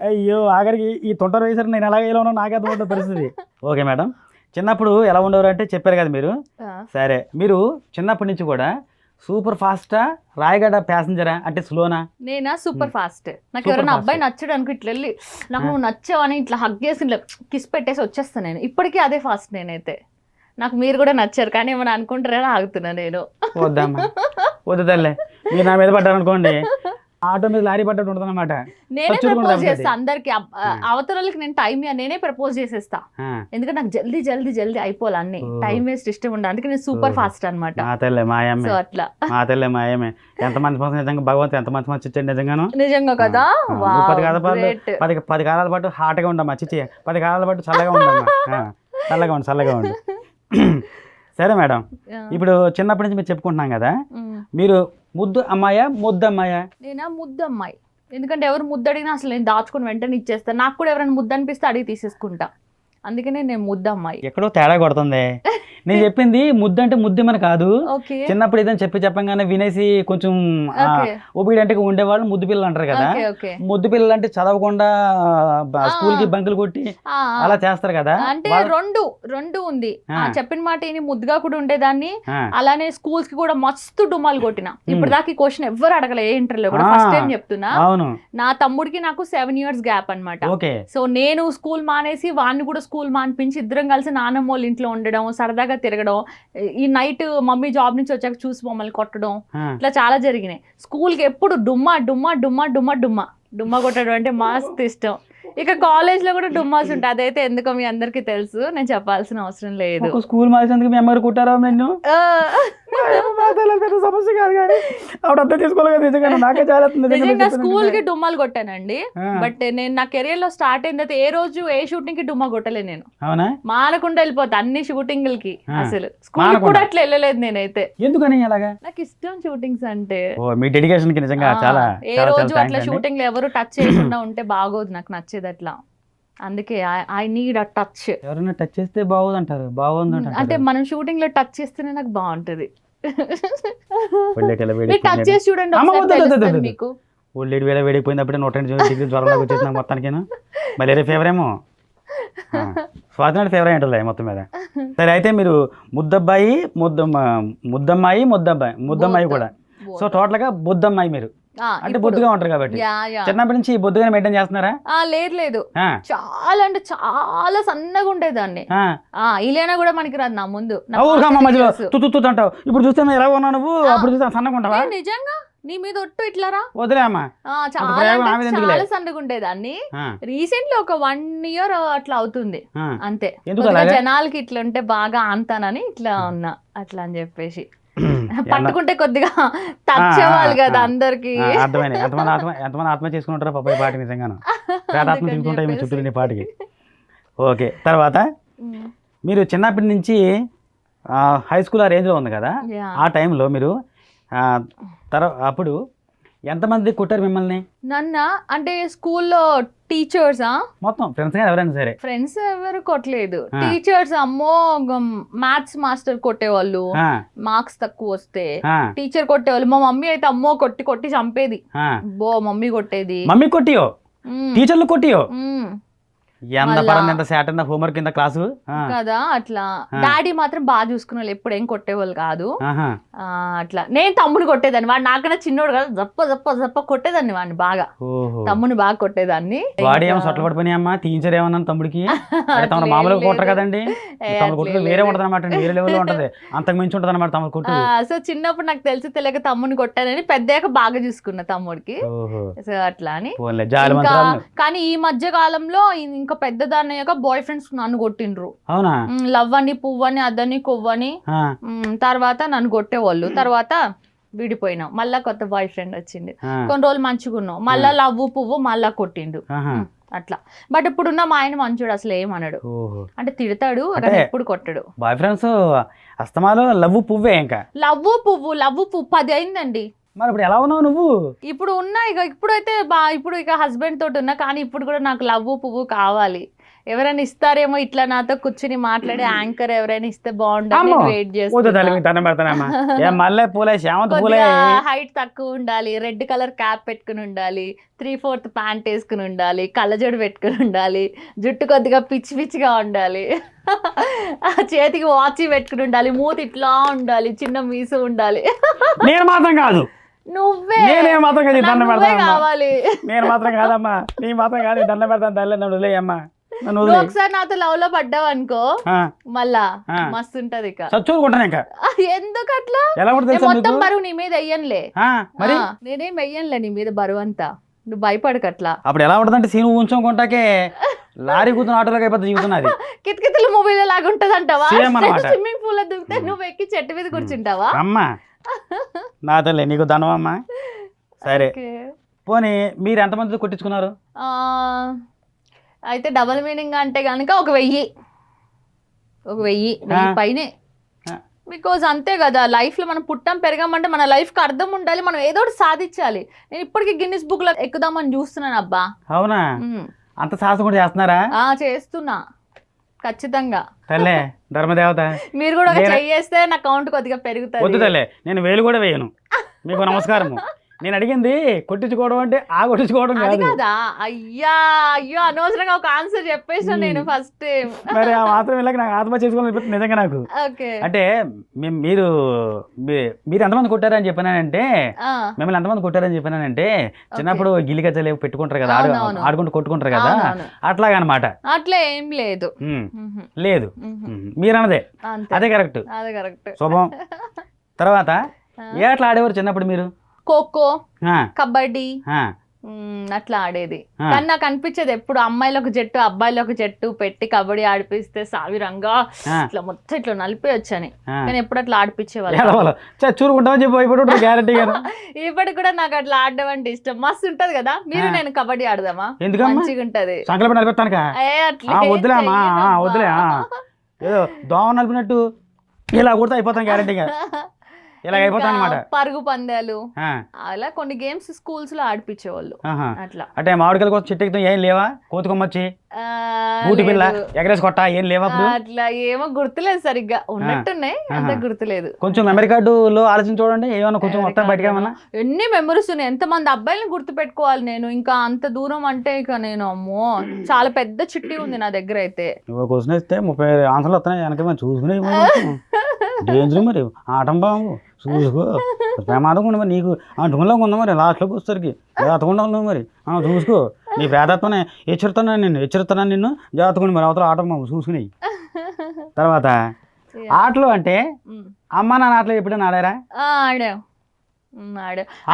అయ్యో ఆఖరికి ఈ తొంటరు వేసారు, నేను ఎలాగ ఎలా ఉన్నా నాకే అర్థం పరిస్థితి. ఓకే మేడం, చిన్నప్పుడు ఎలా ఉండేవారు అంటే చెప్పారు కదా మీరు. సరే, మీరు చిన్నప్పటి నుంచి కూడా సూపర్ ఫాస్టా రాయగడ ప్యాసింజరా అంటే స్లోనా? నేనా సూపర్ ఫాస్ట్. నాకు ఎవరైనా అబ్బాయి నచ్చడు అనుకో, ఇట్లా వెళ్ళి నాకు నువ్వు నచ్చావని ఇట్లా హగ్ చేసి ఇట్లా కిస్ పెట్టేసి వచ్చేస్తాను నేను. ఇప్పటికీ అదే ఫాస్ట్ నేనైతే. నాకు మీరు కూడా నచ్చారు కానీ ఏమైనా అనుకుంటారని ఆగుతున్నా నేను. వద్దమ్మా, వద్దు తల్లే, మీరు నా మీద పడ్డారు అనుకోండి, ఆటో మీద లారీ పడ్డట్టు ఉంటుంది అనమాట. నేనే ప్రపోజ్ చేస్తా అందరికి, అవతరాలకి నేను టైం నేనే ప్రపోజ్ చేసేస్తా. ఎందుకంటే నాకు జల్దీ అయిపోవాలి అన్ని, టైం వేస్ట్ ఇష్టం ఉండదు. అందుకే నేను సూపర్ ఫాస్ట్ అనమాట. సో అట్లా మాయమే. ఎంతమంది కోసం నిజంగా భగవంతు ఎంతమంది మంచి ఇచ్చాడు నిజంగాను. నిజంగా కదా. 10 కాలాల పాటు హాట్గా ఉండమ్మా, చిచ్చి 10 కాలాల పాటు చల్లగా ఉండమ్మా, చల్లగా ఉండు. సరే మేడం, ఇప్పుడు చిన్నప్పటి నుంచి మీరు చెప్పుకుంటున్నాం కదా, మీరు ముద్దు అమ్మాయా ముద్దు అమ్మాయా? నేనా ముద్దు అమ్మాయి. ఎందుకంటే ఎవరు ముద్దు అడిగినా అసలు నేను దాచుకుని వెంటనే ఇచ్చేస్తాను. నాకు కూడా ఎవరైనా ముద్దు అనిపిస్తే అడిగి తీసేసుకుంటా. అందుకనే నేను ముద్దు అమ్మాయి. ఎక్కడో తేడా కొడుతుంది. నేను చెప్పింది ముద్దు అంటే ముద్దుమని కాదు. చిన్నప్పుడు ఏదైనా చెప్పంగానే వినేసి కొంచెం ఒబీడియంట్ గా ఉండేవాళ్ళు ముద్దు పిల్లలు అంటారు కదా. ముద్దు పిల్లలు అంటే చదవకుండా స్కూల్ కి బంకులు కొట్టి అలా చేస్తారు కదా. అంటే రెండు ఉంది. చెప్పిన మాట ఏమి ముద్దుగా కూడా ఉండేదాన్ని, అలానే స్కూల్స్ కి కూడా మస్తు డుమాలు కొట్టిన. ఇప్పుడు దాకా ఈ క్వశ్చన్ ఎవరు అడగలే ఏ ఇంటర్వ్యూలో కూడా, ఫస్ట్ టైం చెప్తున్నా. నా తమ్ముడికి నాకు 7 years గ్యాప్ అనమాట. సో నేను స్కూల్ మానేసి వాడిని కూడా స్కూల్ మానిపించి ఇద్దరం కలిసి నాన్నమ్మ వాళ్ళ ఇంట్లో ఉండడం, సరదాగా తిరగడం, ఈ నైట్ మమ్మీ జాబ్ నుంచి వచ్చాక చూసి మమ్మల్ని కొట్టడం, ఇట్లా చాలా జరిగినాయి. స్కూల్కి ఎప్పుడు డుమ్మా డుమ్మా డుమ్మా డుమ్మా డుమ్మా డుమ్మా కొట్టడం అంటే మస్తు ఇష్టం. ఇక కాలేజ్లో కూడా డుమ్మాస్ ఉంటాయి, అదైతే ఎందుకో మీ అందరికీ తెలుసు, నేను చెప్పాల్సిన అవసరం లేదు. స్కూల్ మానేసినందుకు మీ అమ్మగారు కుట్టారా నిన్ను? పెద్ద సమస్య కాదు కానీ ఆవిడ అర్థం చేసుకోవాలి కదా. నిజంగా నాకే చాలా నిజంగా స్కూల్ కి డుమ్మాలు కొట్టానండి, బట్ నేను నా కెరియర్ లో స్టార్ట్ అయిన తర్వాత ఏ రోజు ఏ షూటింగ్ కి డుమ్మా కొట్టలేదు నేను. అవునా? మానకుండా వెళ్ళిపోతా అన్ని షూటింగ్లకి, అసలు స్కూల్ కూడా అట్లా వెళ్ళలేదు నేనైతే. ఎందుకని అలాగా? నాకు ఇష్టం షూటింగ్స్ అంటే. మీ డెడికేషన్ కి నిజంగా చాలా. ఏ రోజు అట్లా షూటింగ్ లో ఎవరు టచ్ చేయకుండా ఉంటే బాగోదు, నాకు నచ్చేది అట్లా. అందుకే ఐ నీడ్ అ టచ్. ఎవరైనా టచ్ చేస్తే బాగోదు అంటారు, బాగుంది అంటే మనం షూటింగ్ లో టచ్ చేస్తేనే నాకు బాగుంటది. టచ్ చేసి చూడండి మీకు. ఒళ్ళేడు వేళ వేడిపోయింది, 102 జ్వరంలాగా వచ్చేసి నాకు మొత్తానికి. మళ్ళీ ఫేవర్ ఏమో స్వాతి ఫేవర్ ఉంటుంది మొత్తం మీద. సరే, అయితే మీరు ముద్దబ్బాయి ముద్దమ్మాయి కూడా, సో టోటల్ గా బుద్దమ్మాయి మీరు. అంటే బొద్దుగా ఉంటారు కాబట్టి చిన్నప్పటి నుంచి బొద్దుగా మెయింటైన్ చేస్తున్నారా? లేదు, చాలా అంటే చాలా సన్నగా ఉండేదాన్ని. ఇలేనా కూడా మనకి రాదు నా ముందు. అంటావు, ఇప్పుడు చూస్తే ఎలా ఉన్నావు నువ్వు? అప్పుడు చూస్తే సన్నగా ఉంటావా? నిజంగా నీ మీద ఒట్టు ఇట్లారా? వదిలేమ్మా, చాలా సన్నగా ఉండేదాన్ని. రీసెంట్లీ ఒక 1 year అట్లా అవుతుంది అంతే. జనాలకి ఇట్లా ఉంటే బాగా అంతానని ఇట్లా ఉన్నా, అట్లా అని చెప్పేసి. పట్టుకుంటే కొద్దిగా టచ్ అవ్వాలి కదా అందరికి. అర్థమైంది. ఎంతమంది ఆత్మ చేసుకుంటారా పాప పాటి? నిజంగాను ఆత్మ తిరుగుతుంటాయి మీ చుట్టూ నీ పాటికి. ఓకే, తర్వాత మీరు చిన్నప్పటి నుంచి హై స్కూల్ ఆ రేంజ్లో ఉంది కదా, ఆ టైంలో మీరు అప్పుడు ఎంతమంది కొట్టారు మిమ్మల్ని? నన్న అంటే స్కూల్లో టీచర్సా? మొత్తం ఫ్రెండ్స్ ఎవరైనా సరే? ఫ్రెండ్స్ ఎవరు కొట్టలేదు, టీచర్స్. అమ్మో, మ్యాథ్స్ మాస్టర్ కొట్టేవాళ్ళు, మార్క్స్ తక్కువ వస్తే టీచర్ కొట్టేవాళ్ళు. మా మమ్మీ అయితే అమ్మో కొట్టి కొట్టి చంపేది. మమ్మీ కొట్టేది. మమ్మీ కొట్టియో? టీచర్లు కొట్టియో? ఎంత శాట్ అన్న హోంవర్క్ కింద క్లాసు కదా అట్లా. డాడీ మాత్రం బాగా చూసుకునే ఎప్పుడు ఏం కొట్టేవాళ్ళు కాదు అట్లా. నేను తమ్ముని కొట్టేదాన్ని, వాడు నాకన్నా చిన్నోడు కదా, జప్ప జప్ప జప్ప కొట్టేదాన్ని వాడిని బాగా. తమ్ముని బాగా కొట్టేదాన్ని. వాడు ఏమో సొట్ల పడిపోయి అమ్మా టీచర్ ఏమన్నా తమ్ముడికి మామూలుగా కొట్టరు కదండి, వేరే ఉంటది అనమాట, వేరే లెవెల్ ఉంటది, అంతకు మించి ఉంటది అనమాట తమ్ముడు కొట్టు. సో చిన్నప్పుడు నాకు తెలిసి తెలియక తమ్ముని కొట్టానని, పెద్దయ్యాక బాగా చూసుకున్నా తమ్ముడికి. సో అట్లా అని. కానీ ఈ మధ్య కాలంలో ఇంకా పెద్దదాన్ని అయ్యాక బాయ్ ఫ్రెండ్స్ నన్ను కొట్టిండ్రు. అవునా? లవ్ అని పువ్వని అదని కొవ్వని తర్వాత నన్ను కొట్టేవాళ్ళు. తర్వాత విడిపోయినాం, మళ్ళా కొత్త బాయ్ ఫ్రెండ్ వచ్చింది, కొన్ని రోజులు మంచిగా ఉన్నాం, మళ్ళా లవ్వు పువ్వు మళ్ళా కొట్టిండు అట్లా. బట్ ఇప్పుడున్న మా ఆయన మంచోడు, అసలు ఏమన్నాడు, అంటే తిడతాడు అక్కడ, ఎప్పుడు కొట్టడు. బాయ్ ఫ్రెండ్స్ అస్తమాలో లవ్వు పువ్వే, ఇంకా లవ్వు పువ్వు 10 అయిందండి. మరి ఇప్పుడు ఎలా ఉన్నావు నువ్వు? ఇప్పుడు ఉన్నా, ఇప్పుడైతే ఇప్పుడు హస్బెండ్ తోటి ఉన్నా, కానీ ఇప్పుడు కూడా నాకు లవ్వు పువ్వు కావాలి. ఎవరైనా ఇస్తారేమో ఇట్లా నాతో కూర్చుని మాట్లాడే యాంకర్ ఎవరైనా ఇస్తే బాగుంటుంది, వెయిట్ చేస్తాను. హైట్ తక్కువ ఉండాలి, రెడ్ కలర్ క్యాప్ పెట్టుకుని ఉండాలి, 3/4 ప్యాంట్ వేసుకుని ఉండాలి, కళ్ళజోడు పెట్టుకుని ఉండాలి, జుట్టు కొద్దిగా పిచ్చి పిచ్చిగా ఉండాలి, చేతికి వాచ్ పెట్టుకుని ఉండాలి, మూతి ఇట్లా ఉండాలి, చిన్న మీసు ఉండాలి. నేను మాత్రం కాదు, నువ్వే కావాలి. నేను మాత్రం కాదమ్మా, నీ మాత్రం కాదు, దండ పెడతాను తల్లి, నన్ను వదిలేయమ్మా. ఒకసారి నాతో లవ్ లో పడ్డావు అనుకో, మళ్ళా మస్తు ఉంటది. ఎందుకు అట్లా? మొత్తం బరువు నీ మీద వెయ్యనులే, నేనేం వెయ్యనులే నీ మీద బరువు అంతా, నువ్వు భయపడకట్లా. అప్పుడు ఎలా ఉంటదంటే సీన్ ఉంచుకుంటాకే లారీ కూతురు ఆటోలోకి అయిపోతుంది జీవితున్నది. కితకితల మూవీలో లాగా ఉంటది అంటావా? స్విమ్మింగ్ పూల్ లో దిగితే నువ్వు ఎక్కి చెట్టు మీద కూర్చుంటావా? అమ్మా నా తల్లి నీకు ధనమమ్మా. సరే పోనీ మీరు ఎంతమంది కొట్టించుకున్నారు? అయితే డబల్ మీనింగ్ అంటే కనుక 1000 పైనే. బికాజ్ అంతే కదా, లైఫ్ లో మనం పుట్టాం పెరగామంటే మన లైఫ్ కి అర్థం ఉండాలి, మనం ఏదో ఒకటి సాధించాలి. నేను ఇప్పటికీ గిన్నిస్ బుక్ లో ఎక్కుదామని చూస్తున్నాను. అబ్బా అవునా? అంత సాహసం కూడా చేస్తున్నారా? చేస్తున్నా ఖచ్చితంగా. తల్లే ధర్మదేవత, మీరు కూడా చేస్తే నా కౌంట్ కొద్దిగా పెరుగుతుంది. వద్దు తల్లే, నేను వేలు కూడా వేయను, మీకు నమస్కారము. నేను అడిగింది కొట్టించుకోవడం అంటే ఆ కొట్టించుకోవడం అది కాదు. కదా. అయ్యో అనవసరంగా ఒక ఆన్సర్ చెప్పేసాను నేను ఫస్ట్. మరి ఆ మాత్రం వెళ్ళక నాకు ఆత్మహత్య చేసుకోవాలనిపిస్తుంది నిజంగా నాకు. ఓకే. అంటే మీరు ఎంతమంది కొట్టారని చెప్పినానంటే, మిమ్మల్ని ఎంతమంది కొట్టారని చెప్పినానంటే, చిన్నప్పుడు గిల్లి గజ్జలు పెట్టుకుంటారు కదా, ఆడుకుంటూ కొట్టుకుంటారు కదా, అట్లాగనమాట. అట్లా ఏం లేదు. లేదు, మీరన్నదే అదే కరెక్ట్. శుభం. తర్వాత ఏ అట్లా ఆడేవారు చిన్నప్పుడు మీరు? ఖోఖో, కబడ్డీ అట్లా ఆడేది. కానీ నాకు అనిపించేది ఎప్పుడు అమ్మాయిలకు జట్టు అబ్బాయిలకు జట్టు పెట్టి కబడ్డీ ఆడిపిస్తే సావిరంగా ఇట్లా మొత్తం ఇట్లా నలిపి వచ్చని, కానీ ఎప్పుడు అట్లా ఆడిపించేవాళ్ళు. చూరుకుంటామని చెప్పి ఇప్పుడు గ్యారెంటీ గారు. ఇప్పటికి కూడా నాకు అట్లా ఆడడం అంటే ఇష్టం, మస్తు ఉంటది కదా. మీరు నేను కబడ్డీ ఆడదామా? మంచిగా ఉంటది. సంకల్పం నలిపిస్తాను వద్దులేమా, వద్దులే, ఏదో దోమ నలిపినట్టు ఇలా కూడా అయిపోతాను గ్యారెంటీగా, ఇలా అయిపోతాను అనమాట. పరుగు పందాలు అలా కొన్ని గేమ్స్ స్కూల్స్ లో ఆడిపించేవాళ్ళు. అట్లా అంటే మామిడికాయల కోసం చెట్టు ఎక్కుతాం ఏం లేవా? కోతుకొమ్మచ్చి, బూటి పిల్ల, ఎగరేసి కొట్ట ఏం లేవా? అట్లా ఏమో గుర్తులేదు సరిగ్గా, ఉన్నట్టున్నాయి అంత గుర్తులేదు. కొంచెం మెమరీ కార్డులో ఆలోచన చూడండి, ఏమన్నా కొంచెం మొత్తం బయటగా ఏమన్నా. ఎన్ని మెమరీస్ ఉన్నాయి, ఎంతమంది అబ్బాయిలను గుర్తు పెట్టుకోవాలి నేను. ఇంకా అంత దూరం అంటే ఇక నేను అమ్మో చాలా పెద్ద చిట్టి ఉంది నా దగ్గర. అయితే క్వశ్చన్ ఇస్తే 30 ఆన్సర్లు వస్తున్నాయి వెనక చూసుకునే డేంజర్ మరి ఆటం బాబు చూసుకో, ప్రమాదం ఉండి మరి నీకు అంటుకుంలో ఉందా మరి లాస్ట్లోకి వచ్చేసరికి జాతకుండా ఉన్నావు మరి చూసుకో. నీ పేదత్వనే హెచ్చరిస్తున్నాను నిన్ను జాతకుండా మరి అవతల ఆటం బాబు చూసుకునేవి. తర్వాత ఆటలు అంటే అమ్మ నాన్న ఆటలు ఎప్పుడైనా ఆడారా? ఆడాం.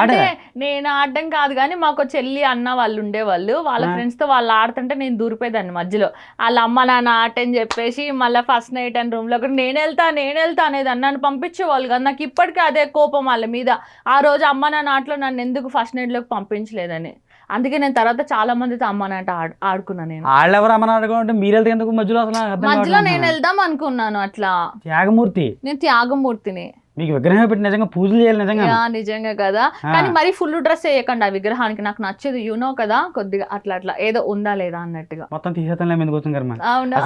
అంటే నేను ఆడడం కాదు కానీ మాకు చెల్లి అన్న వాళ్ళు ఉండేవాళ్ళు, వాళ్ళ ఫ్రెండ్స్ తో వాళ్ళు ఆడుతుంటే నేను దూరిపోయేదాన్ని మధ్యలో. వాళ్ళ అమ్మ నాన్న ఆట అని చెప్పేసి మళ్ళీ ఫస్ట్ నైట్ అని రూమ్ లో నేను వెళ్తా అనేది నన్ను పంపించేవాళ్ళు కదా. నాకు ఇప్పటికీ అదే కోపం వాళ్ళ మీద, ఆ రోజు అమ్మ నాన్న ఆటలో నన్ను ఎందుకు ఫస్ట్ నైట్ లోకి పంపించలేదని. అందుకే నేను తర్వాత చాలా మందితో అమ్మ నాట ఆడుకున్నాను. నేను వాళ్ళెవరు అమ్మ నాట మీరు వెళ్తే ఎందుకు మధ్యలో నేను వెళ్దాం అనుకున్నాను. అట్లా త్యాగమూర్తి, నేను త్యాగమూర్తిని. మీకు విగ్రహం పెట్టి నిజంగా పూజలు చేయాలి నిజంగా కదా. కానీ మరి ఫుల్ డ్రెస్ వేయకండి ఆ విగ్రహానికి, నాకు నచ్చదు. యూనో కదా, కొద్దిగా అట్లా అట్లా ఏదో ఉందా లేదా అన్నట్టుగా. మొత్తం తీసేస్తాను ఎందుకోసం కర్మ. అవునా?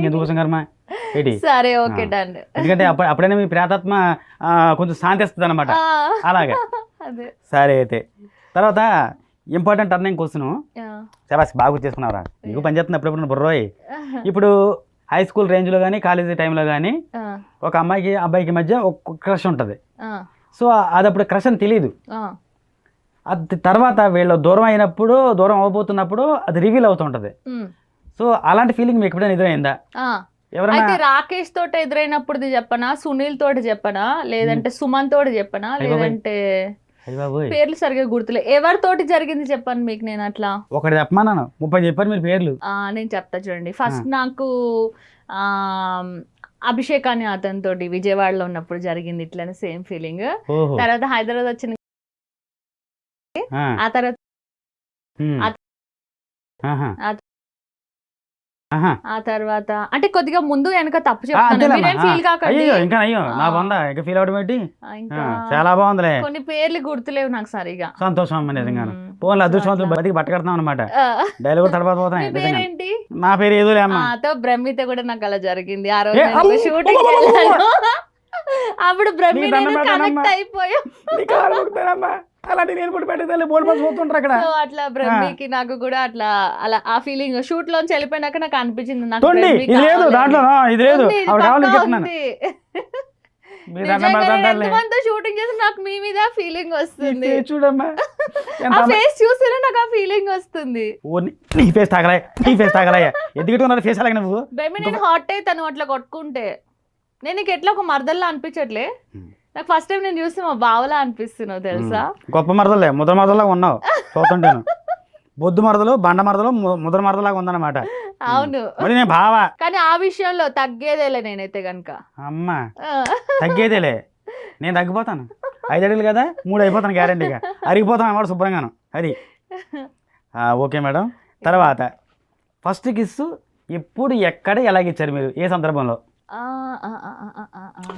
ఎందుకోసం కర్మ. సరే ఓకే డన్. ఎందుకంటే అప్పుడైనా మీ ప్రేతాత్మ కొంచెం శాంతి ఇస్తుంది అనమాట. అలాగే సరే. అయితే తర్వాత ఇంపార్టెంట్ టర్నింగ్ క్వశ్చన్. శబాస్ బాగా గుర్తు చేసుకున్నారా, నీకు పని చేస్తుంది అప్పుడప్పుడు బుర్రోయ్. ఇప్పుడు హై స్కూల్ రేంజ్లో కానీ కాలేజీ టైంలో కానీ ఒక అమ్మాయికి అబ్బాయికి మధ్య ఒక క్రష్ ఉంటుంది. సో అది అప్పుడు క్రష్ అని తెలియదు. అది తర్వాత వీళ్ళు దూరం అయినప్పుడు, దూరం అవబోతున్నప్పుడు అది రివీల్ అవుతుంటది. సో అలాంటి ఫీలింగ్ మీకు ఎప్పుడైనా ఎదురైందా? అయితే రాకేష్ తోటి ఎదురైనప్పుడు చెప్పనా, సునీల్ తోటి చెప్పనా, లేదంటే సుమన్ తోటి చెప్పనా, లేదంటే పేర్లు సరిగా గుర్తులే, ఎవరితోటి జరిగింది చెప్పండి మీకు. నేను అట్లా ఒకటి చెప్పమన్నాను, 30 చెప్పారు మీరు పేర్లు. నేను చెప్తా చూడండి. ఫస్ట్ నాకు అభిషేక్ అని అతనితో విజయవాడలో ఉన్నప్పుడు జరిగింది ఇట్లనే సేమ్ ఫీలింగ్. తర్వాత హైదరాబాద్ వచ్చిన ఆ తర్వాత ఆ తర్వాత అంటే కొద్దిగా ముందు వెనక తప్పు చాలా బాగుంది. కొన్ని పేర్లు గుర్తులేవు నాకు సరిగా. సంతోషం నిజంగా. ఫోన్లు అదృష్టవంతులు బతికి బట్టకడతాం అనమాట. డైలాగ్ తడబడిపోతాయి. పేరేంటి? నా పేరు ఏదో బ్రహ్మిత కూడా నాకు అలా జరిగింది. ఆ రోజు షూటింగ్ అప్పుడు బ్రహ్మి కనెక్ట్ అయిపోయాం. అలాంటి నేను కూడా పెట్టాలి పోతుంటారు అక్కడ. అట్లా బ్రహ్మికి నాకు కూడా అట్లా అలా ఆ ఫీలింగ్ షూట్ లోంచి వెళ్ళిపోయినాక నాకు అనిపించింది. నాకు షూటింగ్ చేసి నాకు మీ మీద ఫీలింగ్ వస్తుంది. చూడమ్మా ఆ ఫేస్ చూస్తేనే నాకు ఆ ఫీలింగ్ వస్తుంది. నేను హాట్ అవుతాను అట్లా కొట్టుకుంటే. నేను నీకు ఎట్లా ఒక మరదల్లా అనిపించట్లే. నాకు ఫస్ట్ టైం నేను చూస్తే మా బావలా అనిపిస్తున్నావు తెలుసా. గొప్ప మరదలే, ముద్ర మరదలాగా ఉన్నావు చూస్తుంటాను. బొద్దు మరదలు, బండ మరదలు, ముద్ర మరదలాగా ఉందన్నమాట. అవును నేను బావా. కానీ ఆ విషయంలో తగ్గేదేలే నేనైతే గనుక. అమ్మా తగ్గేదేలే, నేను తగ్గిపోతాను. 5 అడుగులు కదా 3 అయిపోతాను గ్యారెంటీగా. అరిగిపోతాను అన్నమాట శుభ్రంగాను. అది ఓకే మేడం. తర్వాత ఫస్ట్ కిస్ ఎప్పుడు, ఎక్కడ, ఎలాగిచ్చారు మీరు, ఏ సందర్భంలో?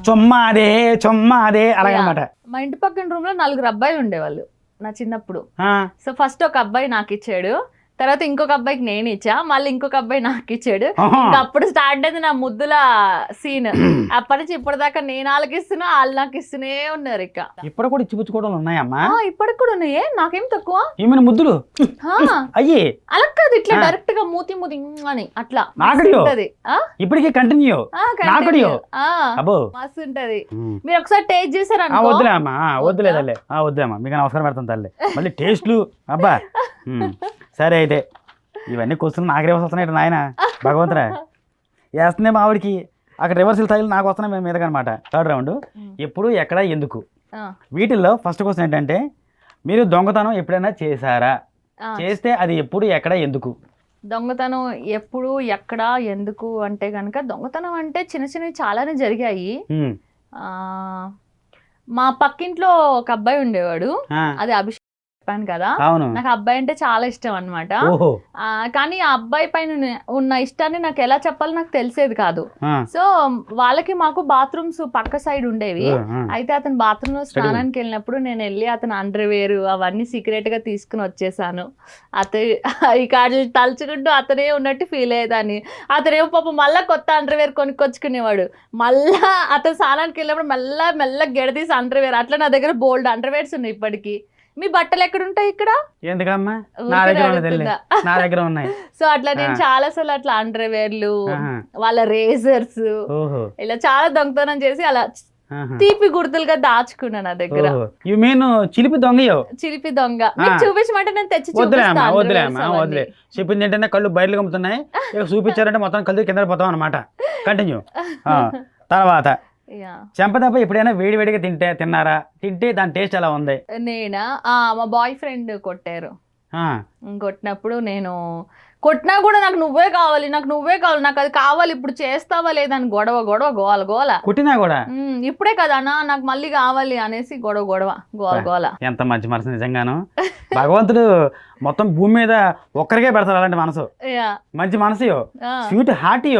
చొమ్మాదే అలాగనమాట. మా ఇంటి పక్కన రూమ్ లో 4 అబ్బాయిలు ఉండేవాళ్ళు నా చిన్నప్పుడు. సో ఫస్ట్ ఒక అబ్బాయి నాకు ఇచ్చాడు, తర్వాత ఇంకొక అబ్బాయికి నేను ఇచ్చా, మళ్ళీ ఇంకొక అబ్బాయి నాకు ఇచ్చాడు. ఆహా. ఇంకా అప్పుడు స్టార్ట్ అయింది నా ముద్దుల సీన్. అప్పటి నుంచి ఇప్పటిదాకా నేను వాళ్ళకి ఇస్తున్నా, వాళ్ళు నాకు ఇస్తూనే ఉన్నారు. ఇక ఇప్పుడు కూడా ఇచ్చిపుచ్చుకోవడం ఉన్నాయమ్మా. ఇప్పటికి కూడా ఉన్నాయే, నాకేం తక్కువ. ఏమైనా ముద్దులు అయ్యి అలా కాదు, ఇట్లా డైరెక్ట్ గా మూతి మూతి అని అట్లా నాకడియో ఉంటది. ఇప్పటికీ కంటిన్యూ నాకడియో అబ్బో మస్తు ఉంటది. మీరు ఒకసారి టేస్ట్ చేశారు అనుకో. వద్దులే అమ్మా, వద్దులే తల్లి, వద్దులేమ్మా, మీకు నమస్కారం పెడతాను తల్లి. మళ్ళీ టేస్ట్లు అబ్బా. సరే అయితే ఇవన్నీ క్వశ్చన్ నాకు రివర్స్ వస్తున్నాయి నాయన భగవంతురా. వేస్తున్నాయి మా ఆవిడికి అక్కడ రివర్సల్ స్థాయిలు నాకు వస్తున్నాయి మేము మీదకనమాట. థర్డ్ రౌండ్ ఎప్పుడు ఎక్కడ ఎందుకు. వీటిల్లో ఫస్ట్ క్వశ్చన్ ఏంటంటే మీరు దొంగతనం ఎప్పుడైనా చేశారా, చేస్తే అది ఎప్పుడు ఎక్కడ ఎందుకు. దొంగతనం ఎప్పుడు ఎక్కడ ఎందుకు అంటే కనుక, దొంగతనం అంటే చిన్న చిన్నవి చాలానే జరిగాయి. మా పక్కింట్లో ఒక అబ్బాయి ఉండేవాడు, అది అభిషేక్ చెప్పాను కదా. నాకు అబ్బాయి అంటే చాలా ఇష్టం అనమాట. కానీ ఆ అబ్బాయి పైన ఉన్న ఇష్టాన్ని నాకు ఎలా చెప్పాలో నాకు తెలిసేది కాదు. సో వాళ్ళకి మాకు బాత్రూమ్స్ పక్క సైడ్ ఉండేవి. అయితే అతను బాత్రూమ్ లో స్నానానికి వెళ్ళినప్పుడు నేను వెళ్ళి అతను అండర్వేర్ అవన్నీ సీక్రెట్ గా తీసుకుని వచ్చేసాను. ఈ కాళ్ళు తలుచుకుంటూ అతనే ఉన్నట్టు ఫీల్ అయ్యేదాన్ని. అతనేమో పాపం మళ్ళా కొత్త అండర్వేర్ కొనుక్కొచ్చుకునేవాడు. మళ్ళా అతను స్నానానికి వెళ్ళినప్పుడు మెల్ల గెడదీసి అండర్వేర్. అట్లా నా దగ్గర బోల్డ్ అండర్వేర్స్ ఉన్నాయి ఇప్పటికీ. మీ బట్టలు ఎక్కడ ఉంటాయి ఇక్కడ? ఎందుకమ్మా నా దగ్గర ఉన్నాయి. సో అట్లా నేను చాలా సార్లు అట్లా అండర్వేర్లు, వాళ్ళ రేజర్స్ ఇలా చాలా దొంగతనం చేసి అలా తీపి గుర్తులుగా దాచుకున్నా నా దగ్గర. చిలిపి దొంగ. చిలిపి దొంగ మీకు చూపించమంటే నేను తెచ్చి వదిలే. చెప్పింది ఏంటంటే కళ్ళు బయటలు కమ్ముతున్నాయి, చూపించారంటే మొత్తం కళ్ళు కింద పోతాం అనమాట. కంటిన్యూ. తర్వాత చెంపదప్ప ఎప్పుడైనా వేడివేడిగా తిన్నారా, తింటే దాని టేస్ట్ ఎలా ఉంది? నేనా మా బాయ్ ఫ్రెండ్ కొట్టారు. కొట్టినప్పుడు నేను కొట్టినా కూడా నాకు నువ్వే కావాలి, నాకు అది కావాలి, ఇప్పుడు చేస్తావా లేదని గొడవ గోల కొట్టినా కూడా ఇప్పుడే కదా అన్న నాకు మళ్ళీ కావాలి అనేసి గోల. ఎంత మంచి మనసు నిజంగాను. భగవంతుడు మొత్తం భూమి మీద ఒక్కరికే పెడతారు అలాంటి మనసు. మంచి మనసు, స్వీట్ హార్ట్.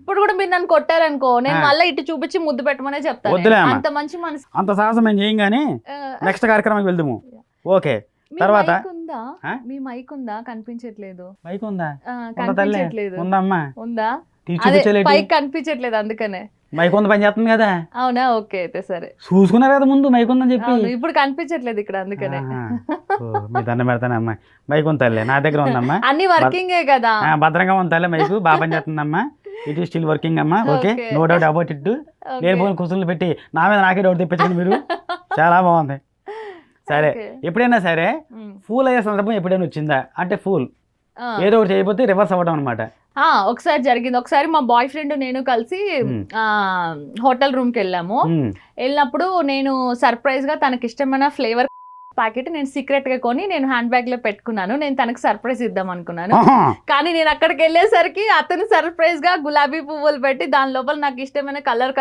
ఇప్పుడు కూడా మీరు నన్ను కొట్టారనుకో, నేను మళ్ళీ ఇటు చూపించి ముద్దు పెట్టమనే చెప్తాను. అంత మంచి మనసు, అంత సాహసం మేము చేయం. కానీ నెక్స్ట్ కార్యక్రమానికి వెళ్దాము. ఓకే. తర్వాత మీ మైక్ ఉందా? కనిపించట్లేదు. మైక్ ఉందా? కనిపించట్లేదు. ఉందమ్మా. ఉందా? పైకి కనిపించట్లేదు అందుకనే. మైక్ ఉంది, పని చేస్తుంది కదా. అవునా? ఓకే అయితే సరే. చూసుకున్నారు కదా ముందు మైక్ ఉందని చెప్పి. ఇప్పుడు కనిపించట్లేదు ఇక్కడ అందుకనే. మీ దండం పెడతానమ్మా. మైక్ ఉంది తల్లి, నా దగ్గర ఉందమ్మా. అన్ని వర్కింగే కదా. భద్రంగా ఉంది తల్లి, మైక్ బాగా పని చేస్తుందమ్మా. ఇట్ ఈస్ స్టిల్ వర్కింగ్ అమ్మా. Okay, no doubt about it. నేను పోయిన క్వశ్చన్లు పెట్టి నా మీద నాకే డౌట్ తెప్పించండి మీరు. చాలా బాగుంది. సరే, ఎప్పుడైనా సరే ఫూల్ అయ్యే సందర్భం ఎప్పుడైనా వచ్చిందా? అంటే ఫూల్ ఏదో ఒకటి చేయకపోతే రివర్స్ అవ్వడం అనమాట. ఒకసారి జరిగింది. ఒకసారి మా బాయ్ ఫ్రెండ్ నేను కలిసి హోటల్ రూమ్ కి వెళ్ళినప్పుడు నేను సర్ప్రైజ్ గా తనకి ఇష్టమైన ఫ్లేవర్ ప్యాకెట్ నేను సీక్రెట్ గా కొని నేను హ్యాండ్ బ్యాగ్ లో పెట్టుకున్నాను. నేను తనకు సర్ప్రైజ్ ఇద్దాం అనుకున్నాను. కానీ నేను అక్కడికి వెళ్ళేసరికి అతను సర్ప్రైజ్ గా గులాబీ పువ్వులు పెట్టి దాని లోపల నాకు ఇష్టమైన కలర్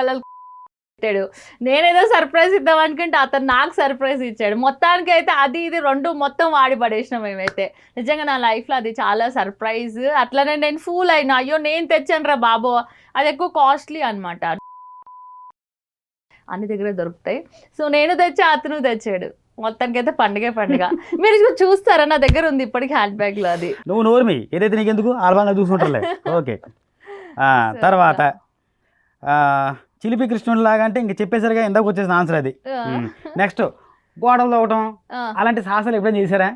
పెట్టాడు. నేనేదో సర్ప్రైజ్ ఇద్దాం అనుకుంటే అతను నాకు సర్ప్రైజ్ ఇచ్చాడు. మొత్తానికి అయితే అది ఇది రెండు మొత్తం వాడి పడేసినాం మేమైతే. నిజంగా నా లైఫ్లో అది చాలా సర్ప్రైజ్. అట్లనే నేను ఫూల్ అయినా, అయ్యో నేను తెచ్చాను రా బాబో, అది ఎక్కువ కాస్ట్లీ అనమాట, అన్ని దగ్గర దొరుకుతాయి. సో నేను తెచ్చా, అతను తెచ్చాడు. మొత్తానికి అయితే పండుగ. మీరు చూస్తారా? నా దగ్గర ఉంది ఇప్పటికి హ్యాండ్ బ్యాగ్ లో. అది నువ్వు నోర్మి ఏదైతే నీకెందుకు ఆల్బాగా చూసుకుంటారులే. ఓకే. తర్వాత చిలిపి కృష్ణుడు లాగా అంటే ఇంక చెప్పేసరిగా ఎందాక వచ్చేసిన ఆన్సర్ అది. నెక్స్ట్ గోడలు తవ్వటం, అలాంటి సాహసాలు ఎప్పుడైనా చేశారా?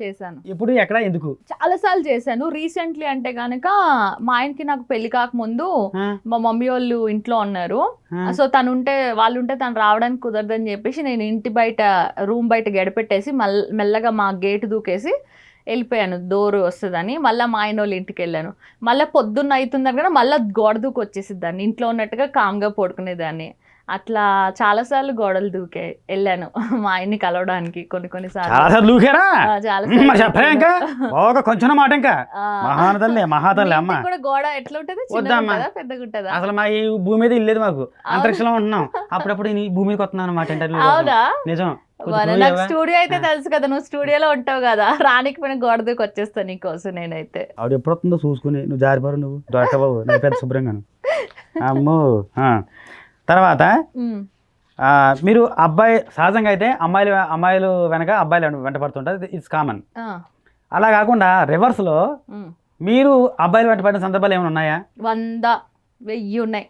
చేశాను. ఎప్పుడు, ఎక్కడ, ఎందుకు? చాలా సార్లు చేశాను. రీసెంట్లీ అంటే కనుక మా ఆయనకి నాకు పెళ్లి కాకముందు మా మమ్మీ వాళ్ళు ఇంట్లో ఉన్నారు. సో వాళ్ళు ఉంటే తను రావడానికి కుదరదని చెప్పేసి నేను ఇంటి బయట రూమ్ బయట గడిపెట్టేసి మెల్లగా మా గేట్ దూకేసి వెళ్ళిపోయాను, డోర్ వస్తుందని. మళ్ళీ మా ఆయన వాళ్ళ ఇంటికి వెళ్ళాను. మళ్ళీ పొద్దున్న అవుతుందని కూడా మళ్ళీ గోడ దూకి వచ్చేసిద్దాన్ని, ఇంట్లో ఉన్నట్టుగా కామ్గా పడుకునేదాన్ని. అట్లా చాలాసార్లు గోడలు దూకే వెళ్ళాను మా ఆయన్ని కలవడానికి. కొన్నిసార్లు గోడ ఎట్లా ఉంటది, పెద్దగా ఉంటదా? అసలు మా ఈ భూమి మీద ఇల్లేదు, మాకు అంతరిక్షంలో ఉంటున్నాం. అప్పుడప్పుడు భూమి మీదకి వస్తున్నాను అన్నమాట. అవునా? నిజం. నాకు స్టూడియో అయితే తెలుసు కదా, నువ్వు స్టూడియోలో ఉంటావు కదా, రానికి పోయిన గోడ దూకి వచ్చేస్తాను నీకోసం నేనైతే. ఆవిడ ఎప్పుడు వస్తుందో చూసుకుని నువ్వు జారిపోరు, నువ్వు దొరకబాబు, నువ్వు పెద్ద శుభ్రంగా. అమ్మో. తర్వాత మీరు అబ్బాయి సహజంగా అయితే అమ్మాయిలు వెనక అబ్బాయిలు వెంట పడుతుంటారు, ఇట్స్ కామన్. అలా కాకుండా రివర్స్లో మీరు అబ్బాయిలు వెంట పడిన సందర్భాలు ఏమైనా ఉన్నాయా? 100 1000 ఉన్నాయి.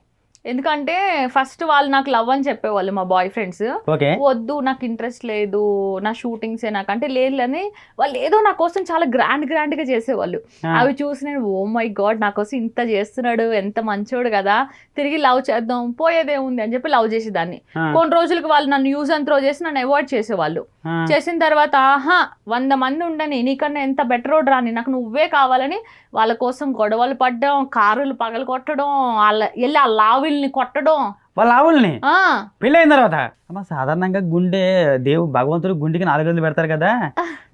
ఎందుకంటే ఫస్ట్ వాళ్ళు నాకు లవ్ అని చెప్పేవాళ్ళు మా బాయ్ ఫ్రెండ్స్. ఓకే, వద్దు నాకు ఇంట్రెస్ట్ లేదు, నా షూటింగ్సే నాకంటే లేదులని వాళ్ళు ఏదో నా కోసం చాలా గ్రాండ్గా చేసేవాళ్ళు. అవి చూసి నేను ఓ మై గాడ్ నా కోసం ఇంత చేస్తున్నాడు, ఎంత మంచోడు కదా, తిరిగి లవ్ చేద్దాం పోయేదేముంది అని చెప్పి లవ్ చేసేదాన్ని. కొన్ని రోజులకి వాళ్ళు నన్ను యూజ్ అండ్ త్రో చేసి నన్ను అవాయిడ్ చేసేవాళ్ళు. చేసిన తర్వాత 100 మంది ఉండని నీకన్నా ఎంత బెటర్ రోడ్ రాని, నాకు నువ్వే కావాలని వాళ్ళ కోసం గొడవలు పడ్డం, కారులు పగలు కొట్టడం, వాళ్ళ వెళ్ళి ఆ లావిల్ని కొట్టడం. వాళ్ళ ఆవుల్ని పెళ్ళైన తర్వాత అమ్మ సాధారణంగా గుండె భగవంతుడు గుండెకి 4 గదులు పెడతారు కదా,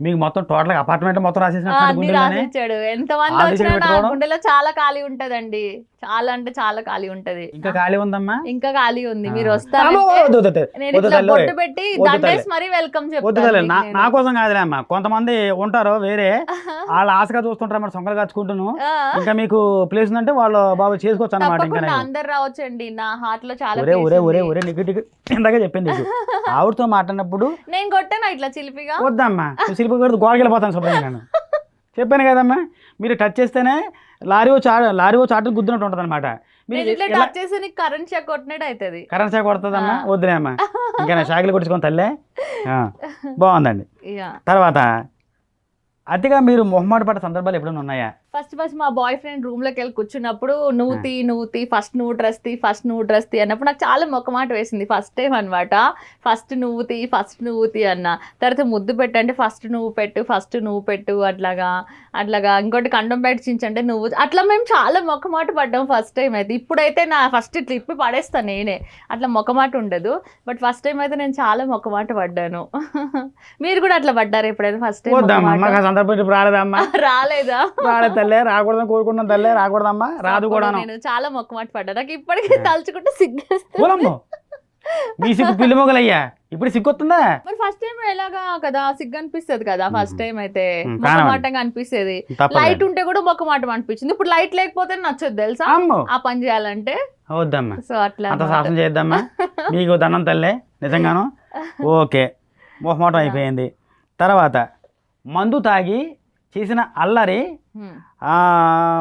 మీకు మొత్తం టోటల్ అపార్ట్మెంట్ మొత్తం రాసిచ్చాడు. ఎంతమంది వచ్చినా నా గుండెలో చాలా ఖాళీ ఉంటదండి, చాలా అంటే చాలా ఖాళీ ఉంటది. ఇంకా ఖాళీ ఉందమ్మా? ఇంకా ఖాళీ ఉంది. మీరు వస్తారు బొట్టు పెట్టి దండేసి మరీ వెల్కమ్ చెప్తాను. నా కోసం కాదులే అమ్మా, కొంతమంది ఉంటారు వేరే వాళ్ళు ఆశగా చూస్తుంటారు మరి సొంగలు కాచుకుంటున్నాను. ఇంకా మీకు ప్లేస్ ఉందంటే వాళ్ళు బాబు చేసుకోవచ్చు అన్నమాట. ఇంకా అందరు రావచ్చండి, నా హార్ట్ లో చాలా ఇందాక చెప్పింది ఆవిడతో మాట్లాడినప్పుడు నేను కొట్టాను ఇట్లా చిలిపిగా. వద్దమ్మా చిలిపి గోడకి వెళ్ళిపోతాను శుభ్రంగా. చెప్పాను కదమ్మా, మీరు టచ్ చేస్తేనే లారీ చాటును గుద్దినట్టు ఉంటుంది అనమాట. కరెంట్ షాక్ కొట్టినట్టు అవుతుంది. కరెంట్ షాక్ కొడుతుందమ్మా, వద్దులేమ్మా ఇంకా షాకులు కొట్టుకొని తల్లే. బాగుందండి. తర్వాత అతిగా మీరు మొహమాట పడ్డ సందర్భాలు ఎప్పుడైనా ఉన్నాయా? ఫస్ట్ మా బాయ్ ఫ్రెండ్ రూమ్ లోకి వెళ్ళి కూర్చున్నప్పుడు నువ్వు ఫస్ట్ నువ్వు డ్రెస్ తీ అన్నప్పుడు నాకు చాలా మొక్కమాట వేసింది. ఫస్ట్ టైం అనమాట. ఫస్ట్ నువ్వు తీ అన్న తర్వాత ముద్దు పెట్టంటే ఫస్ట్ నువ్వు పెట్టు అట్లాగా ఇంకోటి కండం పెట్టించంటే నువ్వు అట్లా మేము చాలా మొక్కమాట పడ్డాం ఫస్ట్ టైం అయితే. ఇప్పుడైతే నా ఫస్ట్ ఇట్లా ఇప్పి పడేస్తాను నేనే, అట్లా మొక్కమాట ఉండదు. బట్ ఫస్ట్ టైం అయితే నేను చాలా మొక్కమాట పడ్డాను. మీరు కూడా అట్లా పడ్డారు ఎప్పుడైనా ఫస్ట్ టైం? రాలేదా? తల్లే రాకూడదని కోరుకున్నాం, తల్లే రాకూడదమ్మా, రాదు కూడా. నేను చాలా మొక్కమాట పడ్డా, నాకు ఇప్పటికీ తలుచుకుంటే సిగ్గేస్తాను. మీ సిగ్గు పిల్లి మొగలయ్యా, ఇప్పుడు సిగ్గొస్తుందా? మరి ఫస్ట్ టైం ఎలాగా కదా సిగ్గు అనిపిస్తుంది కదా, ఫస్ట్ టైం అయితే మొక్కమాటంగా అనిపిస్తుంది. లైట్ ఉంటే కూడా మొక్కమాటం అనిపించింది. ఇప్పుడు లైట్ లేకపోతే నచ్చదు తెలుసా ఆ పని చేయాలంటే. వద్దమ్మా, సో అట్లా అంత సాహసం చేద్దామా, మీకు దండం తల్లే నిజంగాను. ఓకే, మొహమాటం అయిపోయింది. తర్వాత మందు తాగి చేసిన అల్లరి,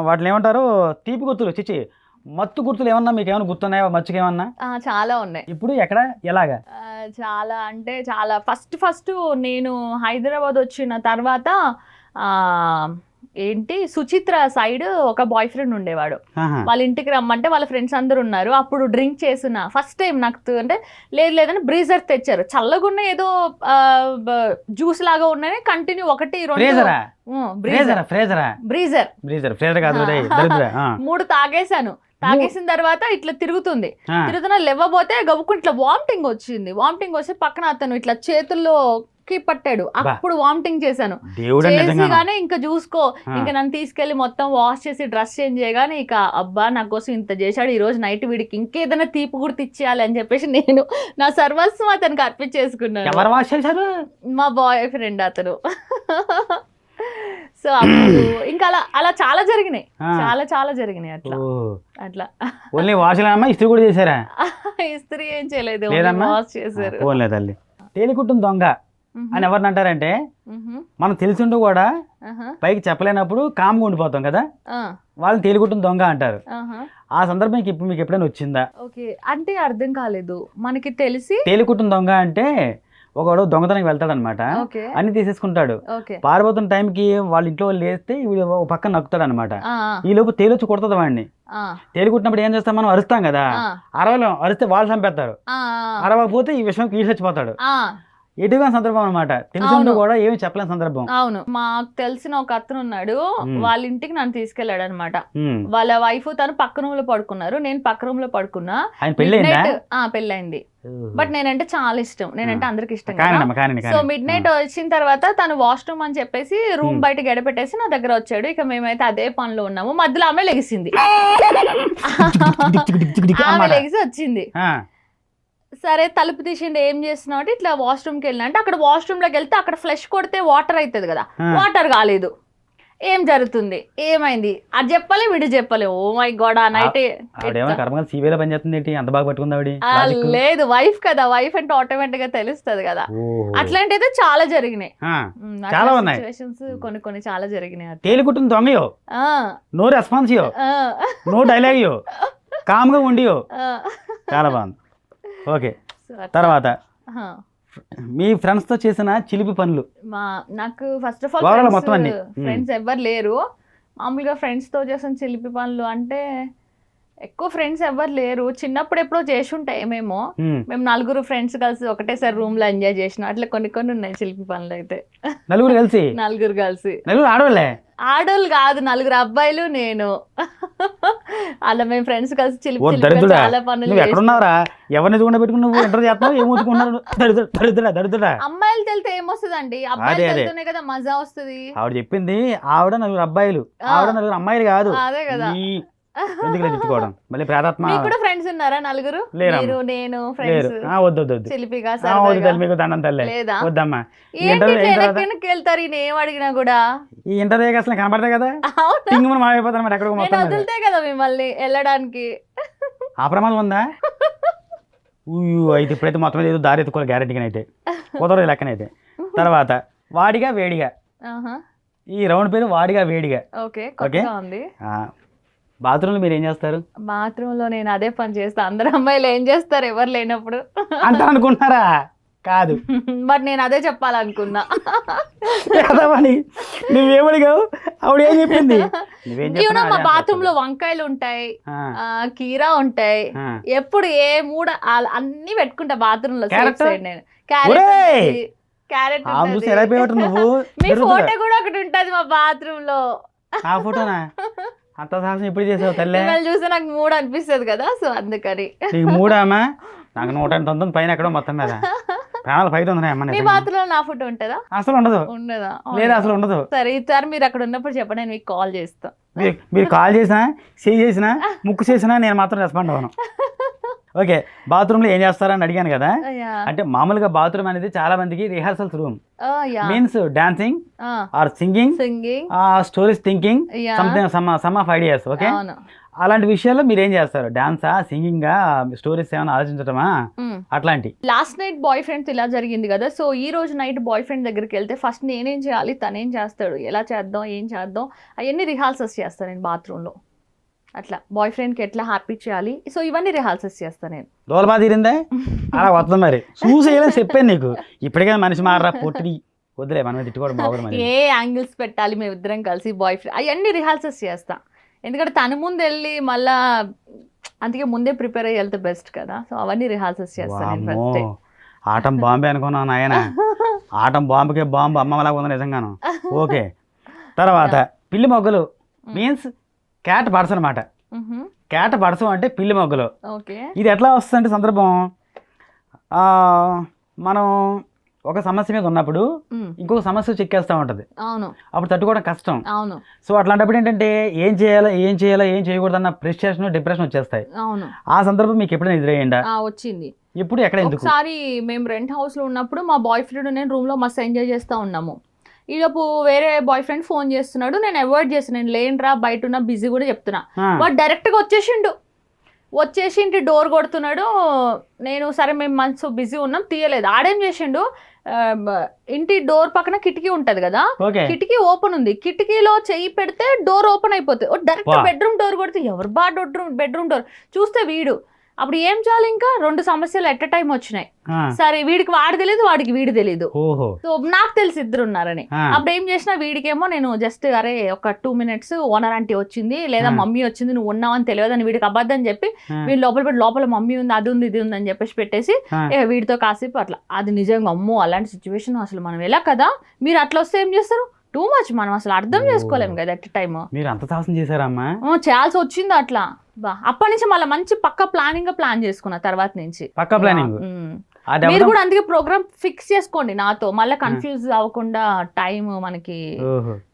వాటిని ఏమంటారు, తీపి గుర్తులు, చిచ్చి మత్తు గుర్తులు ఏమన్నా మీకు ఏమైనా గుర్తున్నాయా? మచ్చుకేమన్నా? చాలా ఉన్నాయి. ఇప్పుడు ఎక్కడ ఎలాగా? చాలా అంటే చాలా. ఫస్ట్ నేను హైదరాబాద్ వచ్చిన తర్వాత సుచిత్ర సైడ్ ఒక బాయ్ ఫ్రెండ్ ఉండేవాడు. వాళ్ళ ఇంటికి రమ్మంటే వాళ్ళ ఫ్రెండ్స్ అందరు ఉన్నారు. అప్పుడు డ్రింక్ చేసిన ఫస్ట్ టైం నాకు అంటే లేదని బ్రీజర్ తెచ్చారు. చల్లగున్న ఏదో జ్యూస్ లాగా ఉన్నాయి, కంటిన్యూ 3 తాగేశాను. తాగేసిన తర్వాత ఇట్లా తిరుగుతున్నా లేవబోతే గబుకుని ఇట్లా వామిటింగ్ వస్తే పక్కన అతను ఇట్లా చేతుల్లో పట్టాడు. అప్పుడు వామిటింగ్ చేశాను. చేసిగానే ఇంకా చూసుకో, ఇంకా నన్ను తీసుకెళ్లి మొత్తం వాష్ చేసి డ్రెస్ చేంజ్ చేయగానే ఇక అబ్బా నా కోసం ఇంత చేశాడు, ఈ రోజు నైట్ వీడికి ఇంకేదైనా తీపి గుర్తు ఇచ్చేయాలి అని చెప్పేసి నేను నా సర్వస్వం అతనికి అర్పించేసుకున్నాను. మా బాయ్ ఫ్రెండ్ అతను. సో అప్పుడు ఇంకా అలా చాలా జరిగినాయి, చాలా జరిగినాయి. అట్లా ఓన్లీ వాష్లమ్మా, ఇస్త్రీ కూడా చేశారా? ఇస్త్రీ ఏం చేయలేదు, వాష్ చేశారు. తేలికుట్టిన దొంగ అని ఎవరిని అంటారంటే, మనం తెలిసిండు కూడా పైకి చెప్పలేనప్పుడు కామ్గా ఉండిపోతాం కదా, వాళ్ళని తేలికుట్టిన దొంగ అంటారు. ఆ సందర్భం ఇప్పుడు మీకు ఎప్పుడైనా వచ్చిందా? ఓకే అంటే అర్థం కాలేదు. మనకి తెలిసి తేలికుట్టిన దొంగ అంటే ఒకడు దొంగతనానికి వెళ్తాడనమాట, అన్ని తీసేసుకుంటాడు. పారిపోతున్న టైంకి వాళ్ళ ఇంట్లో వాళ్ళు లేస్తే వీడు పక్కన నక్కుతాడు అనమాట. ఈ లోపు తేలొచ్చి కొడుతుంది వాడిని. తేలికుట్టినప్పుడు ఏం చేస్తాం మనం, అరుస్తాం కదా, అరిస్తే వాళ్ళు చంపేస్తారు. అరవకపోతే ఈ విషయం కీడు చచ్చిపోతాడు. ఎటుగా సందర్భం అనమాట, తెలిసి కూడా ఏమి చెప్పలేని సందర్భం. అవును, మాకు తెలిసిన ఒక అతను ఉన్నాడు, వాళ్ళ ఇంటికి నన్ను తీసుకెళ్లాడు అనమాట. వాళ్ళ వైఫ్ తను పక్క రూమ్ లో పడుకున్నారు, నేను పక్క రూమ్ లో పడుకున్నా. పెళ్ళైంది. బట్ నేనంటే చాలా ఇష్టం, నేనంటే అందరికి ఇష్టం కదా. సో మిడ్ నైట్ వచ్చిన తర్వాత తను వాష్రూమ్ అని చెప్పేసి రూమ్ బయట గడపెట్టేసి నా దగ్గర వచ్చాడు. ఇక మేమైతే అదే పనిలో ఉన్నాము. మధ్యలో ఆమె లెగిసింది, వచ్చింది. సరే తలుపు తీసిండి, ఏం చేస్తున్నావు అంటే ఇట్లా వాష్రూమ్కి వెళ్ళిన అంటే, అక్కడ వాష్రూమ్ లోకి వెళ్తే అక్కడ ఫ్లష్ కొడితే వాటర్ అవుతుంది కదా, వాటర్ కాలేదు. ఏం జరుగుతుంది, ఏమైంది, అది చెప్పలే వీడు చెప్పలే. ఓ మై గాడ్, ఆ నైట్ ఆవిడేమో కర్మగా సీవీలో పని చేస్తుంది ఏంటి, అంత బాగా పట్టుకుంది ఆవిడ. లేదు, వైఫ్ కదా, వైఫ్ అంటే ఆటోమేటిక్ గా తెలుస్తుంది కదా. అట్లాంటిది చాలా జరిగినాయి, చాలా ఉన్నాయి సిచ్యువేషన్స్ కొన్ని చాలా జరిగినాయి. తేలికుట్టిన దొంగయో, నో రెస్పాన్సియో, నో డైలాగియో, కామ్గా ఉండియో, చాలా బాగుంది. ఓకే, తర్వాత మీ ఫ్రెండ్స్ తో చేసిన చిలిపి పనులు. నాకు ఫస్ట్ ఆఫ్ ఆల్ ఫ్రెండ్స్ ఎవరు లేరు. మామూలుగా ఫ్రెండ్స్ తో చేసిన చిలిపి పనులు అంటే ఎక్కువ ఫ్రెండ్స్ ఎవరు లేరు. చిన్నప్పుడు ఎప్పుడో చేసి ఉంటాయి మేము 4 ఫ్రెండ్స్ కలిసి ఒకటేసారి రూమ్ లో ఎంజాయ్ చేసిన అట్లా కొన్ని ఉన్నాయి చిలిపి పనులు అయితే. నలుగురు కలిసి నలుగురు ఆడవాళ్ళే? ఆడోళ్ళు కాదు, 4 అబ్బాయిలు నేను. అలా మేము ఫ్రెండ్స్ కలిసి చిలిపి చాలా పనులు. ఎక్కడున్నారా, ఎవరిని చూడ పెట్టుకుని నువ్వు ఎంటర్ చేస్తావు, ఏమవుతున్నాడు? దరిద్రుడా. అమ్మాయిలు తెలితే ఏమొస్తుందండి, అబ్బాయిలు తెలితేనే కదా మజా వస్తుంది. ఆవిడ చెప్పింది ఆవిడ 4 అబ్బాయిలు, ఆవిడ 4 అమ్మాయిలు కాదు. అదే కదా, ఎందుకు తిట్టుకోవడం మళ్ళీ. ప్రేతాత్మ. మీకు కూడా ఫ్రెండ్స్ ఉన్నారా 4? మీరు, నేను, ఫ్రెండ్స్. వద్దు చిలిపిగా మీకు దండం తల్లే, వద్దమ్మా. వెళ్తారు ఈయన ఏం అడిగినా కూడా. ఈ ఇంటర్వ్యూ అసలు కనబడతాయి కదా, మారిపోతాను ఎక్కడ వదులుతాయి కదా మిమ్మల్ని వెళ్ళడానికి. ఆ ప్రమాదం ఉందా? అయితే ఇప్పుడైతే మొత్తం ఏదో దారి ఎత్తుకోవాలి గ్యారెంటీగా అయితే, కుదరదు లెక్కనైతే. తర్వాత వాడిగా వేడిగా, ఈ రౌండ్ పేరు వాడిగా వేడిగా. ఓకే, ఉంది. బాత్రూంలో మీరు ఏం చేస్తారు? బాత్రూంలో నేను అదే పని చేస్తా. అందరు అమ్మాయిలు ఏం చేస్తారు ఎవరు లేనప్పుడు అంత అనుకుంటున్నారా? కాదు, బట్ నేను అదే చెప్పాలనుకున్నా. నువ్వేమడిగావు, ఆవిడ ఏం చెప్పింది? మా బాత్రూమ్ లో వంకాయలు ఉంటాయి, కీరా ఉంటాయి, ఎప్పుడు ఏ మూడ అన్ని పెట్టుకుంటా బాత్రూమ్ లో. నేను క్యారెట్ మీ ఫోటో కూడా ఒకటి ఉంటది మా బాత్రూమ్ లో. ఆ ఫోటోనా? అంత సాహసం ఎప్పుడు చేసావు తల్లి? చూస్తే నాకు మూడు అనిపిస్తుంది కదా, సో అందుకని. నీకు మూడమ్మా? నాకు 109 పైన ఎక్కడో మొత్తం మీద ప్రాణాలు 5 ఉన్నాయమ్మా. మీ బాత్రూంలో నా ఫోటో ఉంటుందా? అసలు ఉండదు. ఉండదా? లేదా, అసలు ఉండదు. సరే, ఈసారి మీరు అక్కడ ఉన్నప్పుడు చెప్పండి, నేను మీకు కాల్ చేస్తా. మీరు కాల్ చేసినా, చేసినా, ముక్కు చేసినా నేను మాత్రం రెస్పాండ్ అవ్వను. ఓకే, బాత్రూంలో ఏం చేస్తారని అడిగాను కదా. అంటే మామూలుగా బాత్రూమ్ అనేది చాలా మందికి rehearsals room, means dancing are singing, stories thinking, some of ideas. Okay, అలాంటి విషయాల్లో మీరు ఏం చేస్తారు? డాన్సా, సింగింగా, స్టోరీస్ ఏమైనా ఆలోచించటమా, అట్లాంటి? లాస్ట్ నైట్ బాయ్ ఫ్రెండ్స్ ఇలా జరిగింది కదా, సో ఈ రోజు నైట్ బాయ్ ఫ్రెండ్ దగ్గరికి వెళ్తే ఫస్ట్ నేనేం చేయాలి, తనేం చేస్తాడు, ఎలా చేద్దాం, ఏం చేద్దాం, అవన్నీ రిహార్సల్స్ చేస్తాను నేను బాత్రూంలో. అట్లా బాయ్ ఫ్రెండ్కి ఎట్లా హ్యాపీ చేయాలి, సో ఇవన్నీ రిహార్సల్స్ చేస్తాను నేను. దోల బాగా తీరిందే అలా వస్తుంది మరి, చూసేయాలని చెప్పాను నీకు. ఇప్పటికైనా మనిషి మారా, పొట్టి వద్దులే, మనం తిట్టుకోవడం బాగుంది. ఏ యాంగిల్స్ పెట్టాలి, మేము ఇద్దరం కలిసి బాయ్ ఫ్రెండ్, అవన్నీ రిహార్సల్స్ చేస్తా. ఎందుకంటే తన ముందు వెళ్ళి మళ్ళా, అందుకే ముందే ప్రిపేర్ అయ్యి వెళ్తే బెస్ట్ కదా, సో అవన్నీ రిహార్సల్స్ చేస్తాను. ఆటం బాంబే అనుకున్నాను ఆయన, ఆటం బాంబుకే బాంబు అమ్మలా ఉంది నిజంగాను. ఓకే, తర్వాత పిల్లి మొగ్గలు మీన్స్ క్యాట్ బర్డ్స్ అనమాట. క్యాట్ బర్డ్స్ అంటే పిల్లి మొగ్గలు. ఇది ఎట్లా వస్తుందంటే సందర్భం, మనం ఒక సమస్య మీద ఉన్నప్పుడు ఇంకొక సమస్య చెక్కేస్తూ ఉంటుంది, అప్పుడు తట్టుకోవడం కష్టం. సో అట్లాంటప్పుడు ఏంటంటే ఏం చేయాలో ఏం చేయకూడదు అన్న ఫ్రస్ట్రేషన్, డిప్రెషన్ వచ్చేస్తాయి. ఆ సందర్భం మీకు ఎప్పుడైనా ఎదురయ్యిందా? వచ్చింది. ఎప్పుడు, ఎక్కడ, ఎందుకు? ఒకసారి మేము రెంట్ హౌస్ లో ఉన్నప్పుడు మా బాయ్ ఫ్రెండ్ నేను రూమ్ లో మస్తు ఎంజాయ్ చేస్తూ ఉన్నాము. ఈలోపు వేరే బాయ్ ఫ్రెండ్ ఫోన్ చేస్తున్నాడు, నేను అవాయిడ్ చేస్తాను, నేను లేనురా బయట ఉన్నా బిజీ కూడా చెప్తున్నా. వాడు డైరెక్ట్గా వచ్చేసి ఇంటి డోర్ కొడుతున్నాడు. నేను సరే మేము మంచి బిజీ ఉన్నాం, తీయలేదు. ఆడేం చేసిండు, ఇంటి డోర్ పక్కన కిటికీ ఉంటది కదా, కిటికీ ఓపెన్ ఉంది, కిటికీలో చెయ్యి పెడితే డోర్ ఓపెన్ అయిపోతుంది. డైరెక్ట్ బెడ్రూమ్ డోర్ కొడితే ఎవరు బా బెడ్రూమ్ డోర్ చూస్తే వీడు. అప్పుడు ఏం చేయాలి, ఇంకా 2 సమస్యలు ఎట్ టైం వచ్చినాయి. సరే, వీడికి వాడు తెలియదు, వాడికి వీడు తెలియదు. సో నాకు తెలిసి ఇద్దరు ఉన్నారని. అప్పుడు ఏం చేసినా, వీడికేమో నేను జస్ట్ అరే ఒక 2 minutes ఓనర్ ఆంటీ వచ్చింది లేదా మమ్మీ వచ్చింది, నువ్వు ఉన్నావని తెలియదు అని వీడికి అబద్ధం చెప్పి, వీడు లోపల మమ్మీ ఉంది, అది ఉంది, ఇది ఉంది అని చెప్పేసి పెట్టేసి వీడితో కాసేపు అట్లా. అది నిజంగా అమ్మో, అలాంటి సిచ్యువేషన్ అసలు మనం ఎలా కదా, మీరు అట్లా వస్తే ఏం చేస్తారు, టూ మచ్, మనం అసలు అర్థం చేసుకోలేము కదా ఎట్ టైమ్. మీరు అంత సాహసం చేశారమ్మా? చేయాల్సి వచ్చింది అట్లా. అప్పటి నుంచి మళ్ళీ మంచి పక్క ప్లాన్ చేసుకున్నా తర్వాత నుంచి. పక్క ప్లానింగ్ మీరు కూడా అందుకే ప్రోగ్రామ్ ఫిక్స్ చేసుకోండి నాతో, మళ్ళీ కన్ఫ్యూజ్ అవ్వకుండా టైం మనకి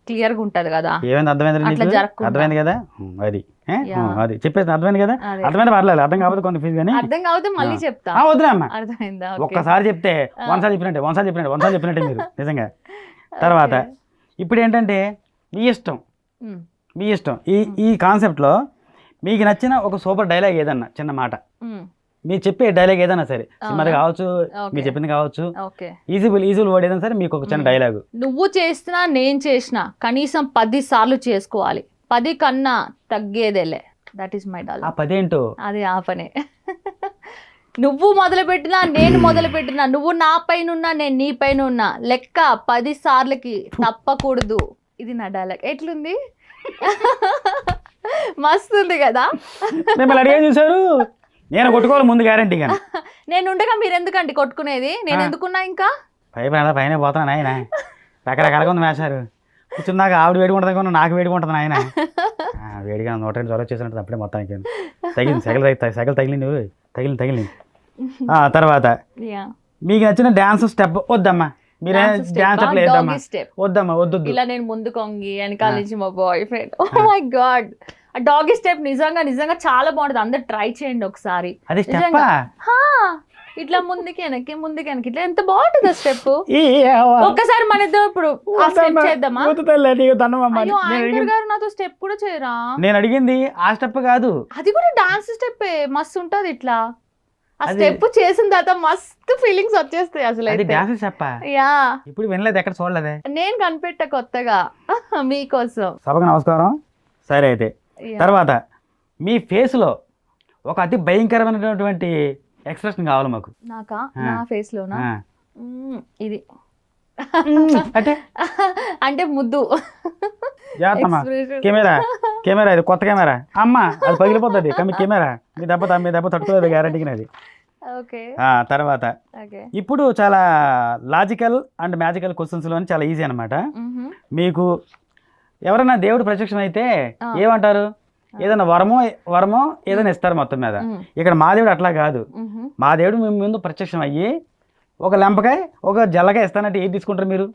క్లియర్ గా ఉంటది కదా. అట్లా జరగదు కదా, అది చెప్పేసి అర్థమైంది కదా. అర్థమైతే పర్లేదు, అర్థం కాకపోతే కన్ఫ్యూజ్ కానీ. అర్థం కాకపోతే మళ్ళీ చెప్తా. వద్దులేమ్మా, అర్థమైందా? ఒక్కసారి చెప్తే వన్సారి చెప్పినట్టే మీరు నిజంగా. తర్వాత ఇప్పుడు ఏంటంటే మీ ఇష్టం మీ ఇష్టం. ఈ కాన్సెప్ట్లో మీకు నచ్చిన ఒక సూపర్ డైలాగ్ ఏదన్నా చిన్న మాట, మీరు చెప్పే డైలాగ్ ఏదైనా సరే, సినిమాది కావచ్చు, మీరు చెప్పింది కావచ్చు, ఈజీ వర్డ్ ఏదైనా సరే, మీకు ఒక చిన్న డైలాగ్. నువ్వు చేసినా నేను చేసినా కనీసం 10 సార్లు చేసుకోవాలి, 10 కన్నా తగ్గేదేలే. That is my dialogue. ఆ 10 ఏంటో అది ఆ పనే. నువ్వు మొదలుపెట్టినా నేను మొదలుపెట్టినా, నువ్వు నా పైన ఉన్నా నేను నీ పైన ఉన్నా, లెక్క 10 సార్లకి తప్పకూడదు. ఇది నా డైలాగ్. ఎట్లుంది? మస్తు ఉంది కదా. మిమ్మల్ని అడిగే చూసారు, నేను కొట్టుకోవాలి ముందు గ్యారంటీ. కానీ నేను ఉండగా మీరు ఎందుకండి కొట్టుకునేది? నేను ఎందుకున్నా ఇంకా పైన పోతున్నాను ఆయన. రకరకాలుగా ఉంది మేషారు. కూర్చున్నాక ఆవిడ వేడుకుంటుంది, నాకు వేడుకుంటుంది ఆయన. వేడిగా 102 జ్వరం చేసినట్టు అప్పుడే మొత్తానికి తగిలింది. సైకిల్ తగిలింది. తర్వాత మీకు నచ్చిన డాన్స్ స్టెప్ వద్దమ్మా, మీరే డాన్స్ స్టెప్ లేదమ్మా, వద్దమ్మా, వద్దు. ఇలా నేను ముందు కొంగి వెనకాల నుంచి మా boyfriend. Oh my god, ఆ డాగీ స్టెప్ నిజంగా చాలా బాగుంటుంది. అందరు ట్రై చేయండి ఒకసారి. ఇట్లా ముందుకి వెనక్కి ఇట్లా ఎంత బాగుంటుంది ఆ స్టెప్. ఒక్కసారి మన ఇద్దరు ఇప్పుడు ఆ స్టెప్ చేద్దామా? యాంకర్ గారు నాతో స్టెప్ కూడా చేయరా? నేను అడిగింది ఆ స్టెప్ కాదు, అది కూడా డాన్స్ స్టెప్. మస్తు ఉంటది ఇట్లా. ఆ స్టెప్ చేసిన తర్వాత మస్తు ఫీలింగ్స్ వచ్చేస్తాయి అసలు. యా, ఇప్పుడు వినలేదు, ఎక్కడ చూడలేదే. నేను కనిపెట్టా కొత్తగా మీకోసం. సభకు నమస్కారం. సరే అయితే తర్వాత మీ ఫేస్ లో ఒక అతి భయంకరమైనటువంటి ఎక్స్ప్రెషన్ కావాలి మాకు. నాకా? నా ఫేస్ లోనా? ఇది అంటే ముద్దు. కెమెరా ఇది కొత్త కెమెరా అమ్మ, అది పగిలిపోతుంది. కెమెరా మీ దెబ్బ తట్టుకోలేదు గ్యారంటీకి అది. తర్వాత ఇప్పుడు చాలా లాజికల్ అండ్ మ్యాజికల్ క్వశ్చన్స్ లోని చాలా ఈజీ అనమాట. మీకు ఎవరైనా దేవుడు ప్రత్యక్షం అయితే ఏమంటారు? ఏదైనా వరమో ఏదైనా ఇస్తారు మొత్తం మీద. ఇక్కడ మా దేవుడు అట్లా కాదు. మా దేవుడు మీ ముందు ప్రత్యక్షం అయ్యి ఒక లెంపకాయ ఒక జల్లకాయ ఇస్తానంటే ఏది తీసుకుంటారు మీరు?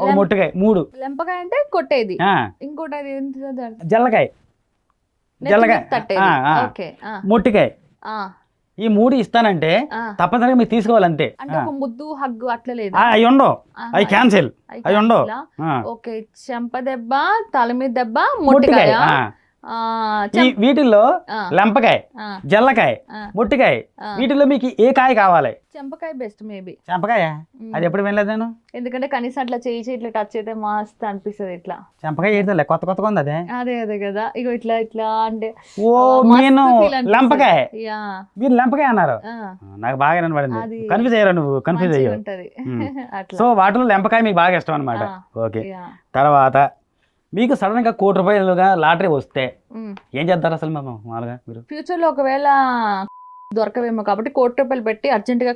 ఒక మొట్టుకాయ. 3 లెంపకాయ అంటే కొట్టేది, ఇంకోటి జల్లకాయ, మొట్టికాయ. ఈ 3 ఇస్తానంటే తప్పనిసరిగా మీరు తీసుకోవాలంతే. ముద్దు హగ్గు అట్లా లేదు, అవి ఉండవు, అవి క్యాన్సిల్, అవి ఉండవు. ఓకే, చెంప దెబ్బ, తల మీద దెబ్బ, మొట్టికాయ. వీటిల్లో లెంపకాయ, జల్లకాయ, మొట్టికాయ, వీటిల్లో మీకు ఏ కాయ కావాలి? చెంపకాయ బెస్ట్ మేబీ. చెంపకాయ అది ఎప్పుడు వినలేదు నేను. ఎందుకంటే కనీసం అట్లా చేయి ఇట్లా టచ్ అయితే మస్తు అనిపిస్తుంది. ఇట్లా చెంపకాయ ఏదలే కొత్తగా ఉంది. అదే కదా. ఇగో ఇట్లా అంటే ఓ నేను లెంపకాయ, మీరు లెంపకాయ అన్నారు. నాకు బాగా వినపడింది. కన్ఫ్యూజ్ అయ్యారా నువ్వు? కన్ఫ్యూజ్ అయ్యావు. సో వాటిలో లెంపకాయ మీకు బాగా ఇష్టం అనమాట. ఓకే, తర్వాత మీకు సడన్ గా ₹1,00,00,000 లాటరీ వస్తే ఏం చేస్తారు అసలు మామూలుగా మీరు? ఫ్యూచర్ లో ఒకవేళ దొరకవేమో కాబట్టి ₹1,00,00,000 పెట్టి అర్జెంట్ గా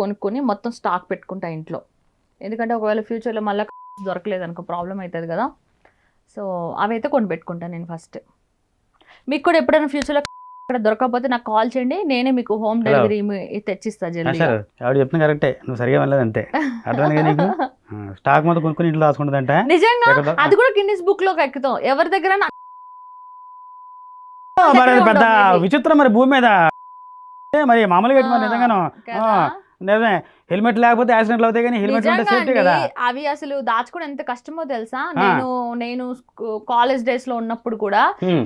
కొనుక్కొని మొత్తం స్టాక్ పెట్టుకుంటా ఇంట్లో. ఎందుకంటే ఒకవేళ ఫ్యూచర్ లో మళ్ళీ దొరకలేదు అనుకో ప్రాబ్లం అవుతుంది కదా. సో అవైతే కొని పెట్టుకుంటాను నేను ఫస్ట్. మీకు కూడా ఎప్పుడైనా ఫ్యూచర్ లో అక్కడ దొరకకపోతే నాకు కాల్ చేయండి, నేనే మీకు హోమ్ డెలివరీ తెచ్చిస్తా. ఆవిడ చెప్తున్నా కరెక్టే, నువ్వు సరిగా వెళ్ళలేదు అంతే. అర్థమైంది నీకు? స్టాక్ మొత్తం కొనుక్కొని ఇంట్లో రాసుకుంటుందంట. నిజంగా అది కూడా గిన్నిస్ బుక్ లోకి ఎక్కుతాం. ఎవరి దగ్గర పెద్ద విచిత్రం మరి భూమి మీద. మరి మామూలుగా నిజంగాను నిజమే, హెల్మెట్ లేకపోతే యాక్సిడెంట్లు అవుతాయి, కానీ హెల్మెట్ ఉంటే సేఫ్టీ కదా. అవి అసలు దాచుకోవడం ఎంత కష్టమో తెలుసా. నేను కాలేజ్ డేస్ లో ఉన్నప్పుడు కూడా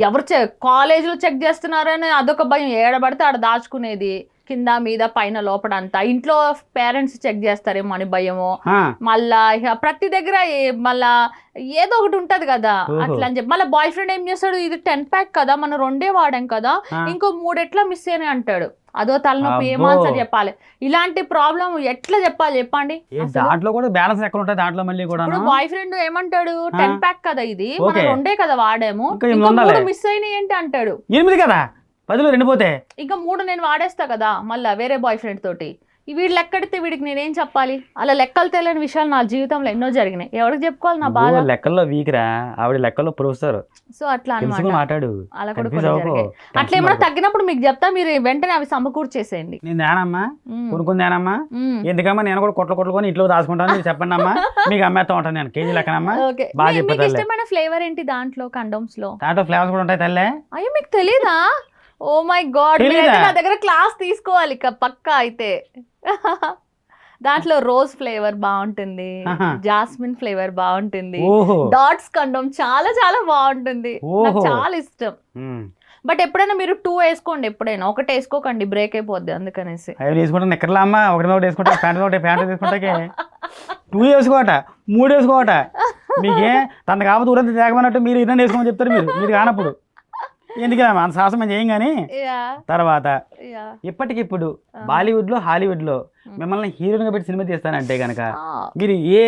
ఎవరు కాలేజ్ లో చెక్ చేస్తున్నారని అదొక భయం. ఏడబడితే ఆడ దాచుకునేది, కింద మీద పైన లోపల అంతా. ఇంట్లో పేరెంట్స్ చెక్ చేస్తారేమో అని భయము. మళ్ళా ప్రతి దగ్గర మళ్ళా ఏదో ఒకటి ఉంటది కదా అట్లా అని చెప్పి. మళ్ళీ బాయ్ ఫ్రెండ్ ఏం చేస్తాడు, ఇది 10 ప్యాక్ కదా మనం 2 వాడాం కదా, ఇంకో 3 ఎట్లా మిస్ అయినా అంటాడు. అదో తలనొప్పి. ఏం ఆన్సర్ చెప్పాలి? ఇలాంటి ప్రాబ్లం ఎట్లా చెప్పాలి చెప్పండి? దాంట్లో కూడా బ్యాలెన్స్ ఎక్కడ ఉంటుంది దాంట్లో మళ్ళీ కూడా. బాయ్ ఫ్రెండ్ ఏమంటాడు, 10 ప్యాక్ కదా ఇది, మనం 2 కదా వాడాము, ఇంకో 3 మిస్ అయినాయి ఏంటి అంటాడు. 8 కదా, 10లో 2 పోతే ఇంకా 3 నేను వాడేస్తా కదా మళ్ళా వేరే బాయ్ ఫ్రెండ్ తోటి. వీడు లెక్కడితే వీడికి నేనేం చెప్పాలి? అలా లెక్కలు తెలియని విషయాలు నా జీవితంలో ఎన్నో జరిగినాయి. ఎవరికి చెప్పుకోవాలి నా బాధ? లెక్కల్లో వీక్ రా, ఆవిడ లెక్కల్లో ప్రొఫెసర్. సో అట్లా అనమాట. అలా కూడా అట్లా ఏమైనా తగ్గినప్పుడు మీకు చెప్తా, మీరు వెంటనే అవి సమకూర్చేసేయండి. నేను దేనమ్మా కొనుక్కుందేనమ్మా, ఎందుకమ్మా నేను కూడా కొట్టుకొని ఇంట్లో దాచుకుంటాను, చెప్పండి అమ్మా, మీకు అమ్మేస్తా ఉంటాను నేను కేజీ లెక్కనమ్మా. మీకు ఇష్టమైన ఫ్లేవర్ ఏంటి దాంట్లో? కండోమ్స్ లో దాంట్లో ఫ్లేవర్స్ కూడా ఉంటాయి తల్లే. అయ్యో మీకు తెలీదా? ఓ మై గాడ్, నా దగ్గర క్లాస్ తీసుకోవాలి పక్కా అయితే. దాంట్లో రోజ్ ఫ్లేవర్ బాగుంటుంది, ఆహా. జాస్మిన్ ఫ్లేవర్ బాగుంటుంది, ఓహో డాట్స్ కండోమ్ చాలా చాలా బాగుంటుంది, నాకు ఓహో. చాలా ఇష్టం. ఉమ్. బట్ ఎప్పుడైనా మీరు 2 వేసుకోండి, ఎప్పుడైనా ఒకటి వేసుకోకండి, బ్రేక్ అయిపోద్ది అందుకనేసి. అవి వేసుకుంటా నిక్కర్లా అమ్మ, ఒకటి వేసుకుంటా, ప్యాంట్ తీసుకుంటాకే 2 వేసుకోవట 3 వేసుకోవట. మీకే తన కాకపోతే ఊరంతా తేగమన్నట్టు మీరు ఇన్న వేసుకోమని చెప్తారు మీరు కానప్పుడు. ఎందుకమ్మా అంత సాహసం మేము చేయం కానీ. తర్వాత ఇప్పటికిప్పుడు బాలీవుడ్లో హాలీవుడ్లో మిమ్మల్ని హీరోయిన్గా పెట్టి సినిమా తీస్తానంటే కనుక మీరు ఏ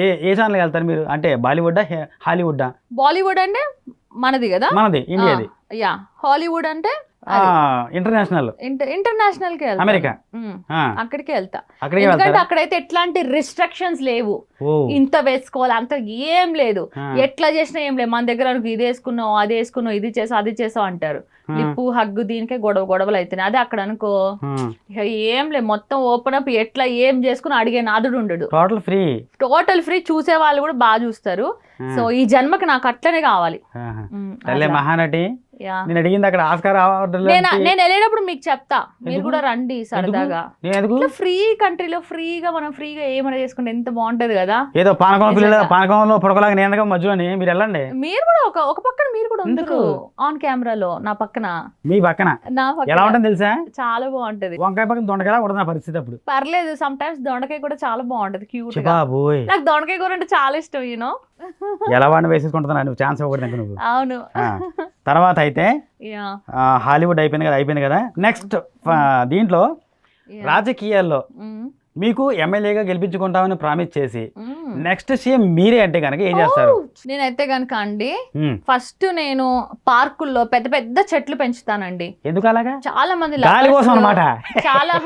ఏ ఏ ఛానల్కి వెళ్తారు మీరు? అంటే బాలీవుడ్డా హాలీవుడ్డా? బాలీవుడ్ అంటే మనది కదా, మనది ఇండియాది. యా. హాలీవుడ్ అంటే ఇంటర్నేషనల్, ఇంటర్నేషనల్ కి వెళ్తా, అమెరికా అక్కడికి వెళ్తా. అక్కడికి ఎందుకంటే వెళ్తారా? అక్కడైతే ఎట్లాంటి రిస్ట్రిక్షన్స్ లేవు, ఓ ఇంత వేసుకోవాలి అంత ఏం లేదు, ఆ. ఎట్లా చేసినా ఏం లేదు. మన దగ్గర అనుకో ఇది వేసుకున్నావు అది వేసుకున్నావు ఇది చేసావు అది చేసావు అంటారు, లిప్పు హగ్గు దీనికే గొడవలు అవుతున్నాయి. అదే అక్కడ అనుకో ఇక ఏం లేదు, మొత్తం ఓపెన్ అప్, ఎట్లా ఏం చేసుకుని అడిగే నాదుడు ఉండడు, టోటల్ ఫ్రీ. Total free. చూసే వాళ్ళు కూడా బాగా చూస్తారు. సో ఈ జన్మకి నాకు అట్లనే కావాలి. తల్లే మహానటి. యా. నేను అడిగింది అక్కడ ఆస్కార్ అవార్డులు నేను వెళ్ళేటప్పుడు మీకు చెప్తా, మీరు కూడా రండి సరదాగా. ఎందుకు? ఫ్రీ కంట్రీలో ఫ్రీగా మనం ఫ్రీగా ఏమైనా చేసుకుంటే ఎంత బాగుంటది కదా. ఏదో పానకంలో పొడకలాగా నేను మధ్యలోని మీరు వెళ్ళండి. మీరు కూడా ఒక పక్కన మీరు కూడా ఉంటారు ఆన్ కెమెరాలో, నా పక్కన మీ పక్కన నా ఎలా పక్కన ఉంటుంది తెలుసా? చాలా బాగుంటది. వంకాయ పక్కన దొండకాయ ఉంటుంది నా పరిస్థితి అప్పుడు. పర్లేదు, సమ్ టైమ్స్ దొండకాయ కూడా చాలా బాగుంటది, క్యూట్ గా. బాబోయ్ నాకు దొండకాయ కూర అంటే చాలా ఇష్టం, యూనో. ఎలా వాడిని వేసేసుకుంటున్నా నువ్వు, ఛాన్స్ ఇవ్వకూడదు నువ్వు. అవును. తర్వాత అయితే యా. హాలీవుడ్ అయిపోయింది కదా. నెక్స్ట్ దీంట్లో రాజకీయాల్లో మీకు ఎమ్మెల్యేగా గెలిపించుకుంటామని ప్రామిస్ చేసి నెక్స్ట్ సీఎం మీరే అంటే కనుక ఏం చేస్తారు? నేనైతే కనుక అండి ఫస్ట్ నేను పార్కుల్లో పెద్ద పెద్ద చెట్లు పెంచుతానండి. ఎందుకు అలాగా? చాలా మంది గాలి కోసం అన్నమాట. చాలా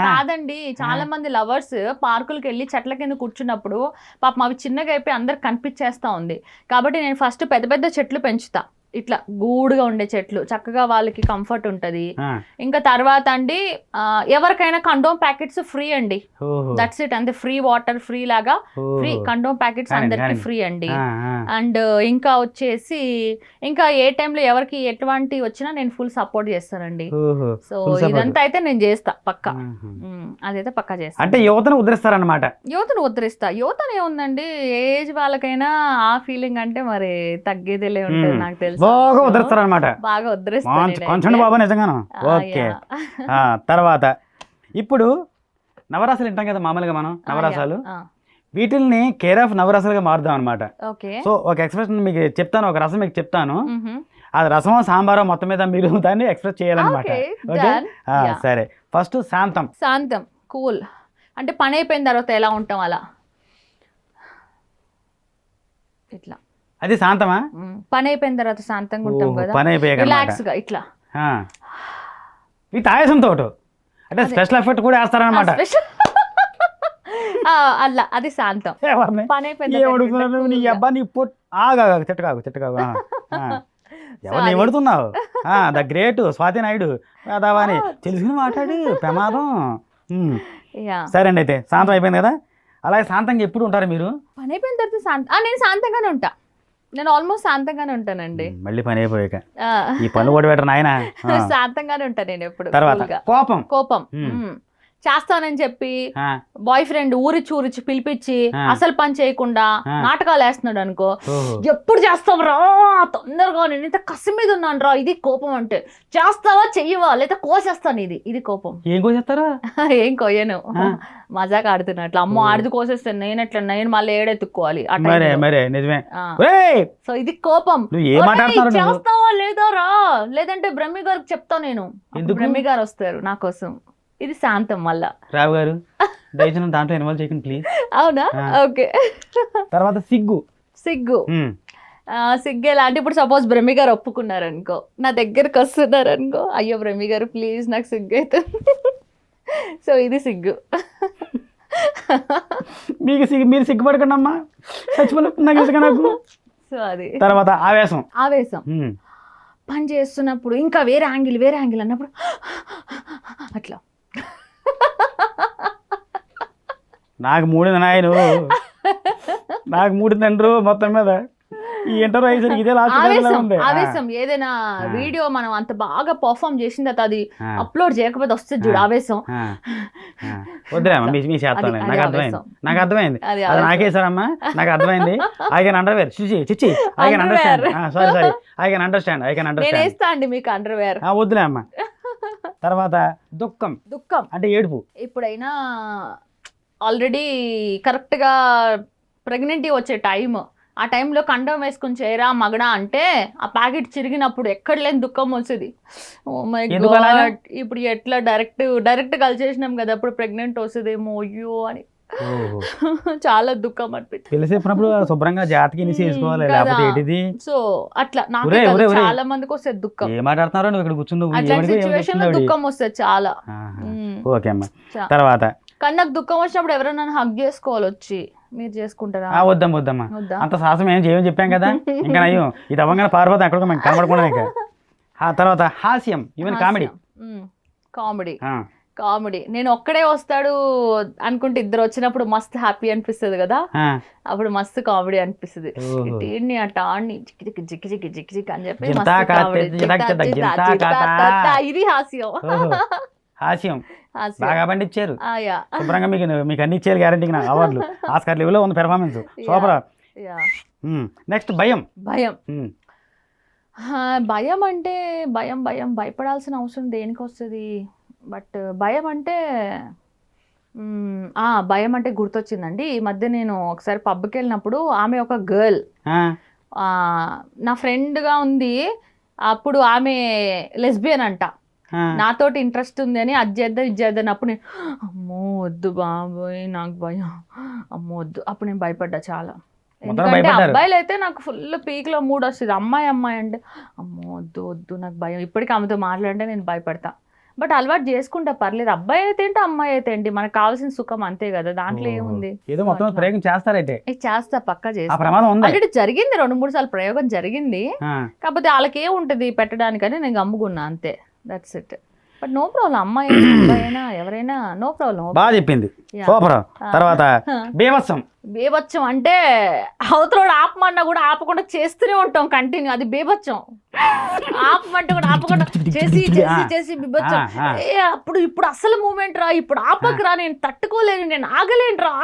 కాదండి, చాలా మంది లవర్స్ పార్కులకి వెళ్ళి చెట్ల కింద కూర్చున్నప్పుడు పాపం అవి చిన్నగా అయిపోయి అందరికి కనిపించేస్తా ఉంది. కాబట్టి నేను ఫస్ట్ పెద్ద పెద్ద చెట్లు పెంచుతా, ఇట్లా గూడుగా ఉండే చెట్లు, చక్కగా వాళ్ళకి కంఫర్ట్ ఉంటది. ఇంకా తర్వాత అండి ఎవరికైనా కండోమ్ ప్యాకెట్స్ ఫ్రీ అండి, దట్స్ ఇట్. అంతే, ఫ్రీ వాటర్ ఫ్రీ లాగా ఫ్రీ కండోమ్ ప్యాకెట్స్ అందరికి ఫ్రీ అండి. అండ్ ఇంకా వచ్చేసి ఇంకా ఏ టైంలో ఎవరికి ఎటువంటి వచ్చినా నేను ఫుల్ సపోర్ట్ చేస్తానండి. సో ఇదంతా అయితే నేను చేస్తా పక్కా, అదైతే పక్కా చేస్తా. అంటే యువతను ఉద్ధరిస్తారన్నమాట. యువతను ఉద్ధరిస్తా. యువతను ఏముందండి, ఏజ్ వాళ్ళకైనా ఆ ఫీలింగ్ అంటే మరి తగ్గేదేలే ఉంటుంది, నాకు తెలుసు. బాగా ఉద్ధరిస్తారన్నమాట. బాగా ఉద్ధరిస్తాను కొంచెం బాబా నిజంగాను. ఓకే. తర్వాత ఇప్పుడు నవరాసాలు వింటాం కదా మామూలుగా మనం, నవరాసాలు వీటిల్ని కేర్ ఆఫ్ నవరసాలుగా మారుదాం అనమాట. సో ఒక ఎక్స్ప్రెషన్ మీకు చెప్తాను, ఒక రసం మీకు చెప్తాను, అది రసమో సాంబారో మొత్తం మీద మీరు దాన్ని ఎక్స్ప్రెస్ చేయాలన్నమాట. ఓకే సరే. ఫస్ట్ శాంతం. శాంతం కూల్ అంటే పని అయిపోయిన తర్వాత ఎలా ఉంటాం అలా, ఇట్లా. అది శాంతమా? పని అయిపోయిన తర్వాత శాంతంగా ఉంటాం కదా, పని అయిపోయాక రిలాక్స్ గా ఇట్లా విత్ ఆయాసంతో. అంటే స్పెషల్ ఎఫెక్ట్ కూడా వేస్తారనమాట. అలా అది శాంతం. పని అయిపోయింది తిట్టకాగు ఎవరిని ఏమడుతున్నావు? ద గ్రేట్ స్వాతి నాయుడు అని తెలుసుకుని మాట్లాడు, ప్రమాదం. సరే అండి, అయితే శాంతం అయిపోయింది కదా. అలాగే శాంతంగా ఎప్పుడు ఉంటారు మీరు? పని అయిపోయిన తర్వాత నేను శాంతంగానే ఉంటా, నేను ఆల్మోస్ట్ శాంతంగానే ఉంటానండి. మళ్ళీ పని అయిపోయాక ఈ పనులు కూడా పెట్టరు నాయన. శాంతంగానే ఉంటా నేను ఎప్పుడు. తర్వాత కోపం చేస్తానని చెప్పి బాయ్ ఫ్రెండ్ ఊరిచి పిలిపించి అసలు పని చేయకుండా నాటకాలు వేస్తున్నాడు అనుకో, ఎప్పుడు చేస్తావు రా తొందరగా, నేను ఇంత కసి మీద ఉన్నాను రా, ఇది కోపం అంటే. చేస్తావా చెయ్యవా లేదా కోసేస్తాను, ఇది కోపం. ఏం కోసేస్తారా? ఏం కొయ్యను, మజాక్ ఆడుతున్నట్లు. అమ్మో ఆడిది కోసేస్తాను నేను మళ్ళీ ఏడెత్తుక్కోవాలి. సో ఇది కోపం. చేస్తావా లేదా రా, లేదంటే బ్రహ్మి గారికి చెప్తా నేను, బ్రహ్మి గారు వస్తారు నా కోసం. ఇది శాంతం. మళ్ళా రావు గారు దయచేసి దాంట్లో ఇన్వాల్వ్ చేయకండి ప్లీజ్. అవునా? ఓకే. తర్వాత సిగ్గు ఎలా అంటే, ఇప్పుడు సపోజ్ బ్రహ్మి గారు ఒప్పుకున్నారు అనుకో, నా దగ్గరకు వస్తున్నారు అనుకో, అయ్యో బ్రహ్మి గారు ప్లీజ్ నాకు సిగ్గు అవుతుంది. సో ఇది సిగ్గు. మీరు సిగ్గుపడకండి అమ్మా, నాకు. సో అది. తర్వాత ఆవేశం. పని చేస్తున్నప్పుడు ఇంకా వేరే యాంగిల్ అన్నప్పుడు అట్లా. నాకు మూడింది నాయను, నాకు మూడిందండ్రు మొత్తం మీద. ఈ ఇంటర్వ్యూ అయ్యేసరికి ఇదే లాస్ట్ ఉంది. ఆవేశం ఏదైనా వీడియో మనం అంత బాగా పర్ఫామ్ చేసిన తర్వాత అది అప్లోడ్ చేయకపోతే వస్తుంది చూడు ఆవేశం. వద్దులేమ్మా మీ చేస్తాను, నాకు అర్థమైంది అది నాకేసారమ్మా, నాకు అర్థమైంది. ఐ కెన్ అండర్వేర్ చిచ్చి I can understand, sorry I can understand, I can understand. వేస్తా అండి మీకు అండర్వేర్. వద్దులే అమ్మా. తర్వాత దుఃఖం అంటే ఏడుపు. ఎప్పుడైనా ఆల్రెడీ కరెక్ట్గా ప్రెగ్నెంటీ వచ్చే టైం, ఆ టైంలో కండం వేసుకుని చేరా మగడా అంటే ఆ ప్యాకెట్ చిరిగినప్పుడు ఎక్కడ లేని దుఃఖం వచ్చేది. ఓ మై గాడ్, ఇప్పుడు ఎట్లా డైరెక్ట్ కలిసేసినాం కదా, అప్పుడు ప్రెగ్నెంట్ వస్తుందేమో అయ్యో అని చాలా దుఃఖం అనిపించింది. తెలిసేప్పుడు శుభ్రంగా జాతకి చేసుకోవాలి, లేకపోతే ఏంటిది. సో అట్లా నాకు చాలా మందికి వస్తుంది దుఃఖం. ఏం మాట్లాడుతున్నారో నువ్వు ఇక్కడ కూర్చుని అట్లాంటి సిచ్యువేషన్ లో దుఃఖం వస్తుంది చాలా. ఓకే అమ్మా. తర్వాత కానీ నాకు దుఃఖం వచ్చినప్పుడు ఎవరైనా హగ్ చేసుకోవాలి వచ్చి, మీరు చేసుకుంటారా? వద్దమ్మా, అంత సాహసం ఏం చేయమని చెప్పాం కదా. ఇంకా అయ్యో ఇది అవ్వగానే పారిపోతాం ఎక్కడికో మేము కనబడకుండా. ఇంకా ఆ తర్వాత హాస్యం, ఈవెన్ కామెడీ నేను ఒక్కడే వస్తాడు అనుకుంటే ఇద్దరు వచ్చినప్పుడు మస్తు హ్యాపీ అనిపిస్తుంది కదా, అప్పుడు మస్తు కామెడీ అనిపిస్తుంది. ఇటీని అట ఆడిని జిక్కి జిక్కి అని చెప్పి ఇది హాస్యం బాగా పండించారు. శుభ్రంగా మీకు అన్ని ఇచ్చేయాలి గ్యారంటీ. అవార్డులు ఆస్కార్ లెవెల్లో ఉంది పెర్ఫార్మెన్స్, సూపర్. నెక్స్ట్ భయం అంటే భయపడాల్సిన అవసరం దేనికి వస్తుంది? బట్ భయం అంటే గుర్తొచ్చిందండి. ఈ మధ్య నేను ఒకసారి పబ్కి వెళ్ళినప్పుడు ఆమె ఒక గర్ల్ నా ఫ్రెండ్గా ఉంది. అప్పుడు ఆమె లెస్బియన్ అంట, నాతోటి ఇంట్రెస్ట్ ఉంది అని అది చేద్దాం ఇది చేద్దాం. అప్పుడు నేను అమ్మో వద్దు బాబోయ్ నాకు భయం, అమ్మో వద్దు. అప్పుడు నేను భయపడ్డా చాలా. ఎందుకంటే అబ్బాయిలు అయితే నాకు ఫుల్ పీక్లో మూడ్ వస్తుంది, అమ్మాయి అంటే అమ్మో వద్దు నాకు భయం. ఇప్పటికీ ఆమెతో మాట్లాడితే నేను భయపడతా. బట్ అలవాటు చేసుకుంటా, పర్లేదు. అబ్బాయి అయితే ఏంటి అమ్మాయి అయితే ఏంటి, మనకు కావాల్సిన సుఖం అంతే కదా, దాంట్లో ఏముంది. చేస్తా పక్కా చేస్తా. ఆల్రెడీ జరిగింది 2-3 సార్లు ప్రయోగం జరిగింది. కాకపోతే వాళ్ళకి ఏముంటది పెట్టడానికని నేను గమ్ముకున్నా అంతే, that's it. But no problem, అమ్మాయి అయినా ఎవరైనా నో ప్రాబ్లం. బాగా చెప్పింది. తర్వాత బేబత్సం అంటే అవతలోడు ఆపమన్నా కూడా ఆపకుండా చేస్తూనే ఉంటాం కంటిన్యూ, అది బేబత్సం. ఆపమంటే కూడా ఆపకుండా చేసి బీభత్సం. ఇప్పుడు అసలు మూమెంట్ రా, ఇప్పుడు ఆపకరా, నేను తట్టుకోలేను, నేను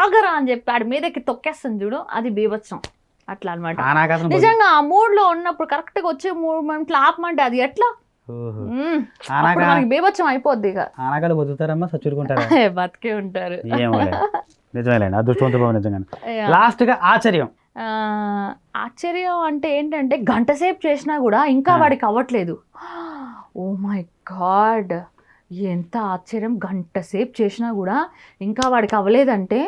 ఆగరా అని చెప్పి ఆడి మీదకి తొక్కేస్తాను చూడు, అది బీభత్సం. అట్లా అనమాట. నిజంగా ఆ మూడ్ లో ఉన్నప్పుడు కరెక్ట్ గా వచ్చే మూమెంట్ లో ఆపమంటే అది ఎట్లా బీభత్సం అయిపోద్ది. ఇక ఆనకాలు బతుకుతారమ్మా, సచ్చుకుంటారా? బతికే ఉంటారు. నిజమేలేండి, అదృష్టవంతులు నిజంగా. లాస్ట్ గా ఆశ్చర్యం అంటే ఏంటంటే గంట సేపు చేసినా కూడా ఇంకా వాడికి అవ్వట్లేదు. ఓ మై గాడ్, ఎంత ఆశ్చర్యం! గంట సేపు చేసినా కూడా ఇంకా వాడికి అవ్వలేదంటే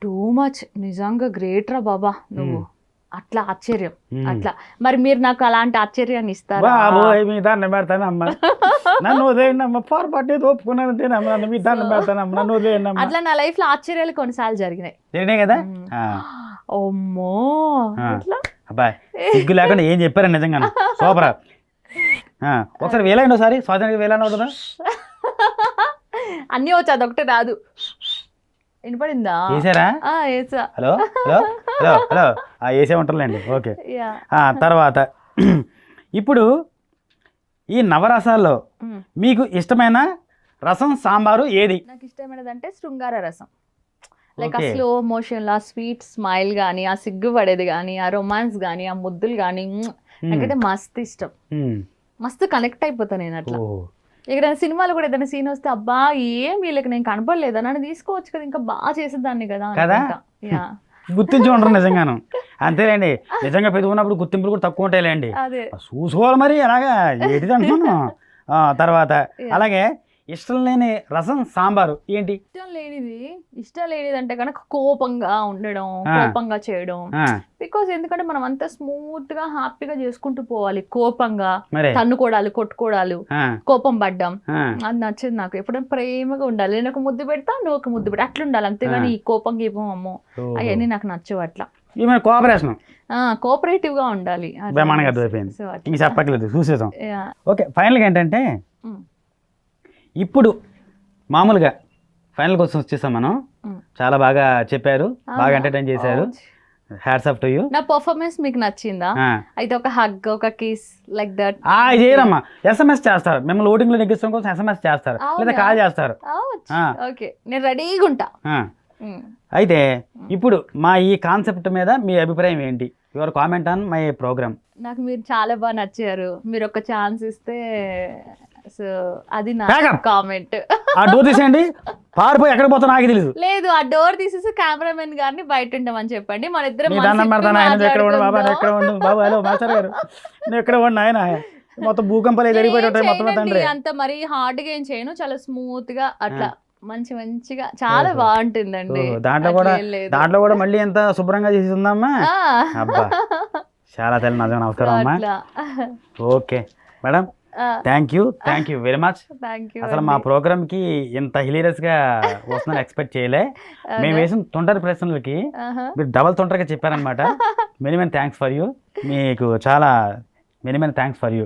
టూ మచ్. నిజంగా గ్రేట్ రా బాబా నువ్వు. అట్లా ఆశ్చర్యం అట్లా. మరి మీరు నాకు అలాంటి ఆశ్చర్యాన్ని ఇస్తారా? అట్లా నా లైఫ్ లో ఆశ్చర్యాలు కొన్నిసార్లు జరిగినాయి కదా. అమ్మో సిగ్గు లేకుండా ఏం చెప్పారు నిజంగా, సూపర్. ఒకసారి వేలండి, ఒకసారి స్వాతంత్ర వేలాన్ని అవుతుందా? అన్నీ వచ్చు, అదొకటి రాదు. వినపడిందా? హలో వేసే ఉంటారులేండి. ఓకే. తర్వాత ఇప్పుడు ఈ నవరసాల్లో మీకు ఇష్టమైన రసం సాంబారు ఏది? నాకు ఇష్టమైనది అంటే శృంగార రసం. లైక్ ఆ స్లో మోషన్ లా స్వీట్ స్మైల్ కానీ, ఆ సిగ్గు పడేది కానీ, ఆ రొమాన్స్ కానీ, ఆ ముద్దులు కానీ నాకైతే మస్తు ఇష్టం. మస్తు కనెక్ట్ అయిపోతాను నేను అట్లా. ఎక్కడైనా సినిమాలో కూడా ఏదైనా సీన్ వస్తే అబ్బా ఏం వీళ్ళకి నేను కనపడలేదా, నన్ను తీసుకోవచ్చు కదా, ఇంకా బాగా చేసేదాన్ని కదా. గుర్తించి ఉంటారు నిజంగాను. అంతేలేండి, నిజంగా పెరుగున్నప్పుడు గుర్తింపులు కూడా తక్కువ ఉంటాయిలేండి, చూసుకోవాలి మరి. అలాగా ఏంటిది అంటున్నాను. తర్వాత అలాగే ఇష్టం లేని రసం సాంబారు ఏంటి? ఇష్టం లేనిది అంటే కనుక కోపంగా ఉండడం, కోపంగా చేయడం. బికాస్ ఎందుకంటే మనం అంతా స్మూత్ గా హ్యాపీగా చేసుకుంటూ పోవాలి. కోపంగా తన్నుకోవడాలు, కొట్టుకోవడాలు, కోపం పడ్డం అది నచ్చేది నాకు. ఎప్పుడైనా ప్రేమగా ఉండాలి. నేను ఒక ముద్దు పెడతా, నువ్వు ఒక ముద్దు పెడతా, అట్లా ఉండాలి. అంతేగాని ఈ కోపం గీపం అమ్మో అవన్నీ నాకు నచ్చవు. అట్లా కోఆపరేటివ్ గా ఉండాలి. చెప్పట్లేదు, చూసేద్దాం. ఓకే, ఫైనల్ గా ఏంటంటే ఇప్పుడు మామూలుగా ఫైనల్ క్వశ్చన్ వచ్చేసాం మనం. చాలా బాగా చెప్పారు, బాగా ఎంటర్టైన్ చేశారు. Hats off to you. నా పర్ఫార్మెన్స్ మీకు నచ్చిందా? అయితే ఒక హగ్, ఒక కిస్ లైక్ దట్ చేయరమ్మా. SMS చేస్తారు, మిమ్మల్ని ఓటింగ్ లో నెగ్గించడం కోసం SMS చేస్తారు, లేదా కాల్ చేస్తారు. ఓకే, నేను రెడీగా ఉంటా. అయితే ఇప్పుడు మా ఈ కాన్సెప్ట్ మీద మీ అభిప్రాయం ఏంటి? Your comment on my programme. నాకు మీరు చాలా బాగా నచ్చారు. మీరు ఒక ఛాన్స్ ఇస్తే సో అది నా Backup. కామెంట్. ఆ డోర్ తీసేయండి, పారిపోయి ఎక్కడ పోతా నాకు తెలియదు. లేదు, ఆ డోర్ తీసేసి కెమెరామెన్ గారిని బయట ఉంటామని చెప్పండి, మన ఇద్దరం మీ దండం పెడతాను, ఆయన ఎక్కడ ఉండు బాబా, ఎక్కడ ఉండు బాబు. హలో మాస్టర్ గారు, నువ్వు ఎక్కడ ఉండు ఆయన, మొత్తం భూకంపాలు జరిగిపోయి మొత్తం తండ్రి. అంత మరి హార్డ్ గా ఏం చేయను, చాలా స్మూత్ గా అట్లా మంచిగా చాలా బాగుంటుందండి. దాంట్లో కూడా మళ్ళీ ఎంత శుభ్రంగా చేసి ఉందమ్మా. అబ్బా చాలా తెలు నమస్కారం అమ్మా. Okay madam, thank you very much. అసలు మా ప్రోగ్రామ్ కి ఇంత హిలీరియస్ గా వస్తుందని ఎక్స్పెక్ట్ చేయలే. మేము వేసిన తొంటరి ప్రశ్నలకి మీరు డబల్ తొంటరిగా చెప్పారనమాట. Many many thanks for you. మీకు చాలా many many thanks for you.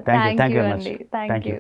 Thank you very much. Thank you.